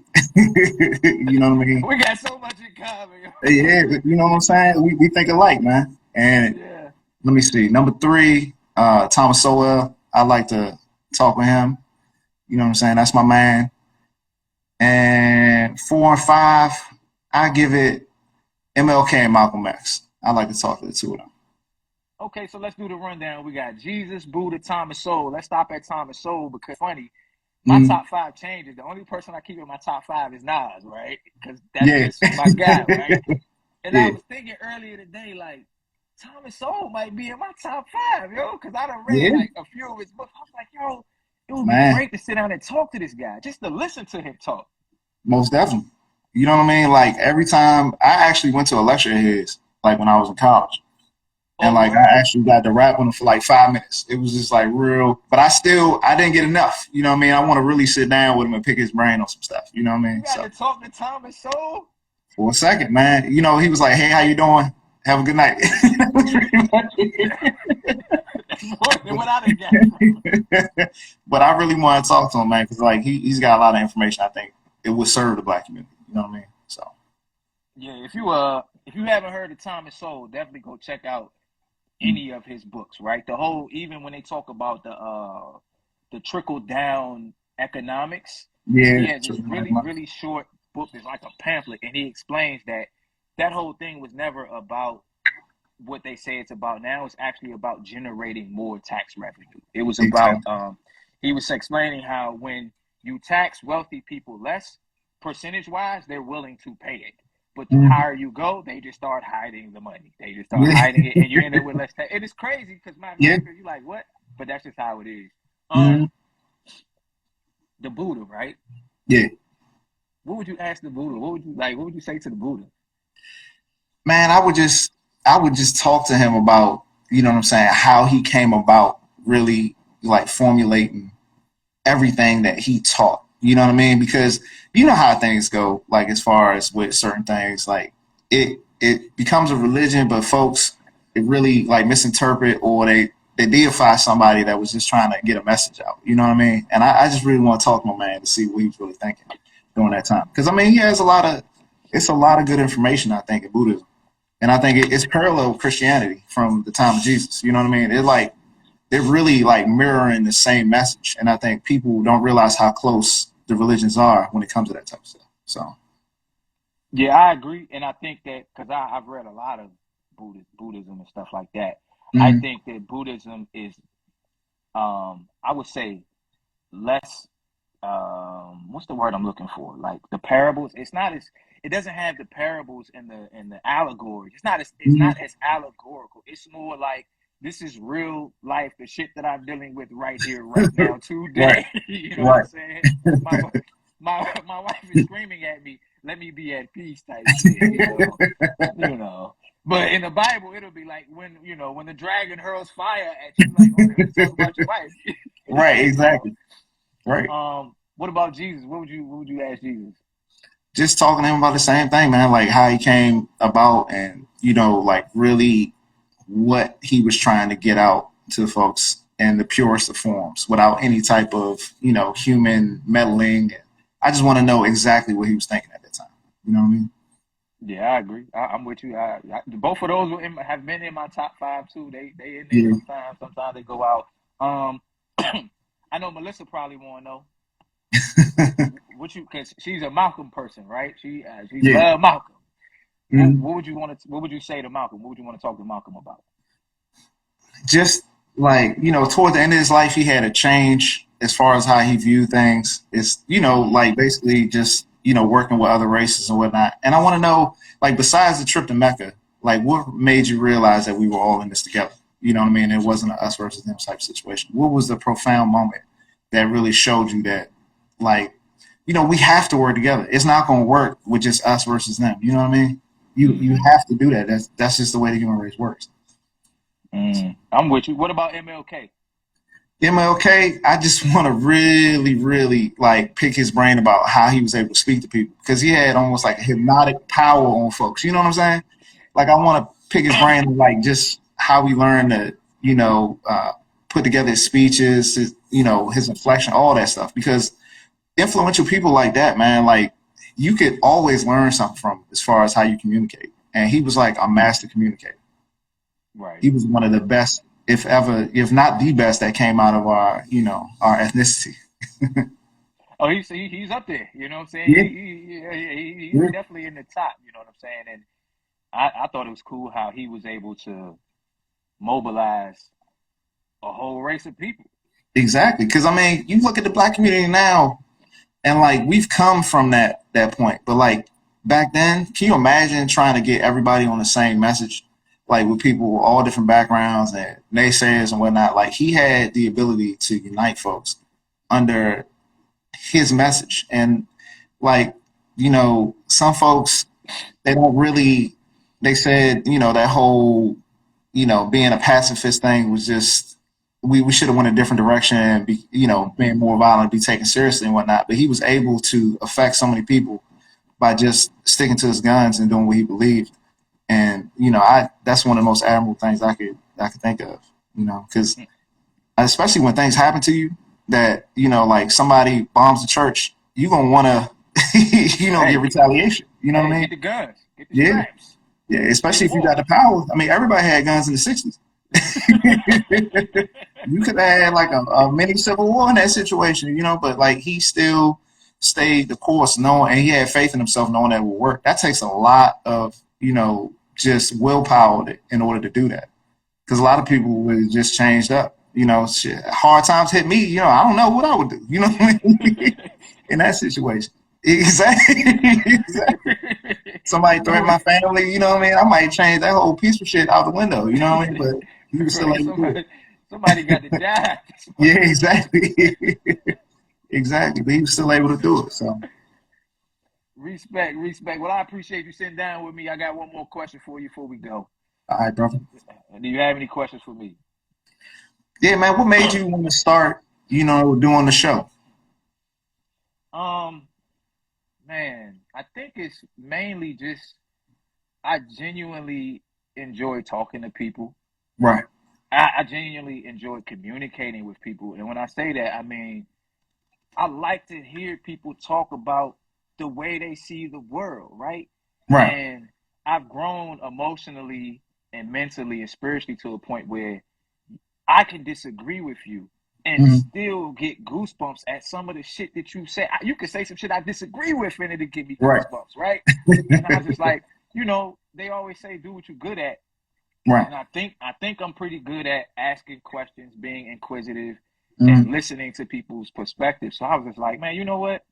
You know what I mean? We got so much in common. Yeah, you know what I'm saying? We think alike, man. And Yeah. let me see. Number three, Thomas Sowell. I like to talk with him. You know what I'm saying? That's my man. And four and five, I give it MLK and Malcolm X. I like to talk to the two of them. Okay, so let's do the rundown. We got Jesus, Buddha, Thomas Sowell. Let's stop at Thomas Sowell because it's funny. My Mm, top 5 changes. The only person I keep in my top 5 is Nas, right? Because that's yeah, just my guy, right? And I yeah, was thinking earlier today, like, Thomas Sowell might be in my top 5, yo, because I done read yeah, like a few of his books. I was like, yo, it would be man, great to sit down and talk to this guy, just to listen to him talk. most definitely. You know what I mean? Like every time I actually went to a lecture of his, like when I was in college. And Oh, like I word? actually got to rap on it for like 5 minutes. It was just like real, but I didn't get enough. You know what I mean? I want to really sit down with him and pick his brain on some stuff. You know what I You mean? got So to talk to Thomas Sowell? for a second, man, you know, he was like, "Hey, how you doing? Have a good night." That's more than what I done got from him. But I really want to talk to him, man, because like he's got a lot of information. I think it would serve the black community. You know what I mean? So Yeah, if you haven't heard of Thomas Sowell, definitely go check out any of his books, right? The whole, even when they talk about the trickle down economics, he yeah, has this really really short book that's like a pamphlet, and he explains that that whole thing was never about what they say it's about now. It's actually about generating more tax revenue. It was about exactly. he was explaining how when you tax wealthy people less, percentage wise, they're willing to pay it. But the Mhm. higher you go, they just start hiding the money. They just start Yeah, hiding it, and you end up with less tax. It is crazy because yeah, mathematically, you're like, what? But that's just how it is. mhm. The Buddha, right? Yeah. What would you ask the Buddha? What would you like? What would you say to the Buddha? Man, I would just talk to him about, you know what I'm saying, how he came about really like formulating everything that he taught. You know what I mean? Because you know how things go, like as far as with certain things, like it becomes a religion, but folks it really like misinterpret or they deify somebody that was just trying to get a message out. You know what I mean? And I just really want to talk to my man to see what he was really thinking during that time. Because I mean, he has a lot of good information, I think, in Buddhism. And I think it's parallel with Christianity from the time of Jesus. You know what I mean? They're really like mirroring the same message, and I think people don't realize how close the religions are when it comes to that type of stuff. So, Yeah, I agree, and I think that because I've read a lot of Buddhism and stuff like that. I mm, think that Buddhism is, I would say, less. What's the word I'm looking for? Like the parables. It's not as. It doesn't have the parables and the allegories. It's mm, not as allegorical. It's more like this is real life, the shit that I'm dealing with right here, right now, right, today. You know what I'm right, saying? My my wife is screaming at me. let me be at peace type shit, you know. But in the Bible, it'll be like when the dragon hurls fire at you, like, okay, let's talk about your wife, Right, you know. exactly. Right. What about Jesus? What would you ask Jesus? Just talking to him about the same thing, man, like how he came about and, like really what he was trying to get out to folks in the purest of forms without any type of, human meddling. I just want to know exactly what he was thinking at that time. You know what I mean? Yeah, I agree. I'm with you. Both of those have been in my top five too. They in there Yeah. sometimes. Sometimes they go out. Um, I know Melissa probably want to know what you because she's a Malcolm person, right? She Yeah. love Malcolm. What, Mhm. what would you want to What would you say to Malcolm? What would you want to talk to Malcolm about? Just like, toward the end of his life, he had a change as far as how he viewed things. It's, like basically just, working with other races and whatnot. And I want to know, like, besides the trip to Mecca, like, what made you realize that we were all in this together? You know what I mean? It wasn't a us versus them type situation. What was the profound moment that really showed you that, like, we have to work together. It's not going to work with just us versus them. You know what I mean? You Mm-hmm. have to do that. That's just the way the human race works. I'm with you. What about MLK? MLK, I just want to really, really like pick his brain about how he was able to speak to people because he had almost like a hypnotic power on folks. You know what I'm saying? Like I want to pick his brain on like just how he learned to, put together his speeches, his inflection, all that stuff. Because influential people like that, man, like you could always learn something from as far as how you communicate. And he was like a master communicator. Right. He was one of the best, if ever, if not the best, that came out of our ethnicity. Oh, he's up there. You know what I'm saying? Yeah, He's yeah, definitely in the top. You know what I'm saying? And I thought it was cool how he was able to mobilize a whole race of people. exactly. Because I mean, you look at the black community now, and like we've come from that point, but like back then, can you imagine trying to get everybody on the same message? Like with people with all different backgrounds and naysayers and whatnot. Like he had the ability to unite folks under his message, and like some folks they don't really. They said that whole being a pacifist thing was just we should have went a different direction and be being more violent, be taken seriously and whatnot. But he was able to affect so many people by just sticking to his guns and doing what he believed. And I that's one of the most admirable things I could think of. Because especially when things happen to you that like somebody bombs the church, you gonna want to get Hey, retaliation. You know what I hey, mean? get the guns, get the Yeah, straps. yeah. Let's Especially if you war. got the power. I mean, everybody had guns in the '60s. You could have had like a mini civil war in that situation, but like he still stayed the course, knowing, and he had faith in himself, knowing that it would work. That takes a lot of, just willpower in order to do that. Because a lot of people would just changed up. Shit, hard times hit me. I don't know what I would do. You know what I mean? In that situation, exactly, exactly. Somebody threaten my family. You know what I mean? I might change that whole peaceful shit out the window. You know what I mean? But he was still Right, able to do it. somebody got to die. Yeah, exactly. Exactly. But he was still able to do it. So, Respect, respect. Well, I appreciate you sitting down with me. I got one more question for you before we go. all right, brother. Do you have any questions for me? Yeah, man. What made you want to start, doing the show? Um, Man, I think it's mainly just I genuinely enjoy talking to people. Right. I genuinely enjoy communicating with people. And when I say that, I mean I like to hear people talk about the way they see the world, right? Right. And I've grown emotionally and mentally and spiritually to a point where I can disagree with you and Hmm. still get goosebumps at some of the shit that you say. You can say some shit I disagree with and it'll give me Right. goosebumps, right? And I was just like, they always say do what you're good at. Right. And I think I'm pretty good at asking questions, being inquisitive, and Hmm. listening to people's perspectives. So I was just like, man, you know what?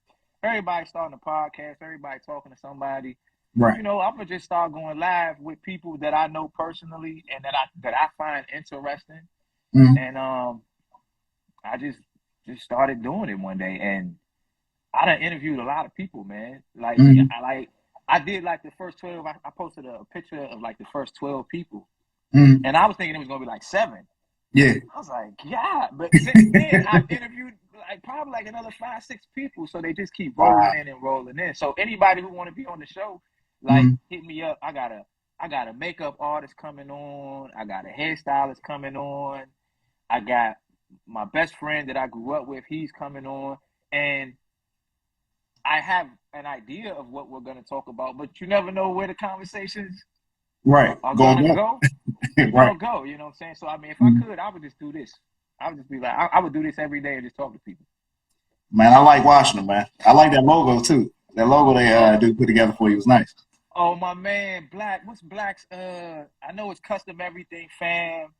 Everybody starting a podcast, everybody talking to somebody. Right. I'm gonna just start going live with people that I know personally and that I find interesting. Hmm. And I just started doing it one day, and I done interviewed a lot of people, man. Like, Mm-hmm. I did like the first 12. I posted a picture of like the first 12 people, Mm-hmm. and I was thinking it was gonna be like 7. Yeah. I was like, yeah, but since then I've interviewed like probably like another 5, 6 people. So they just keep rolling Wow. in and rolling in. So anybody who want to be on the show, like Mm-hmm. hit me up. I got a makeup artist coming on. I got a hairstylist coming on. I got my best friend that I grew up with. He's coming on, and I have an idea of what we're gonna talk about. But you never know where the conversations Right. are Go gonna go. go. They're Right. gonna go. You know what I'm saying? So I mean, if I Mhm. could, I would just do this. I would just be like, I would do this every day and just talk to people. Man, I like watching them, man. I like that logo too. That logo they Oh, do put together for you was nice. oh my man, Black. What's Black's? I know it's custom everything, fam.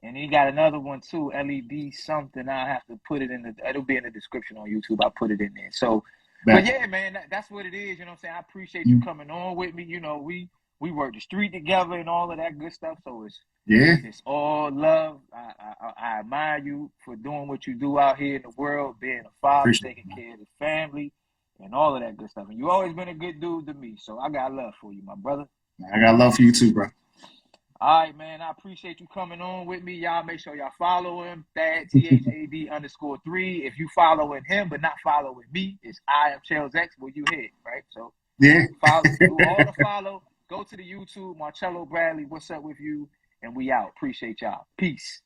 And he got another one too, LED something. I'll have to put it in the. It'll be in the description on YouTube. I'll put it in there. So, but Back. yeah, man, that's what it is. You know what I'm saying? I appreciate you Mhm. coming on with me. You know, we work the street together and all of that good stuff. So Yeah. it's all love. I admire you for doing what you do out here in the world, being a father, Appreciate taking it, man. care of the family, and all of that good stuff. And you always been a good dude to me. So I got love for you, my brother. I got love for you too, bro. All right, man. I appreciate you coming on with me. Y'all make sure y'all follow him. Thad THAD_3. If you following him but not following me, it's I am Charles X where you hit, right? So Yeah. follow, do all the follow. Go to the YouTube, Marcello Bradley. What's up with you? And we out. Appreciate y'all. Peace.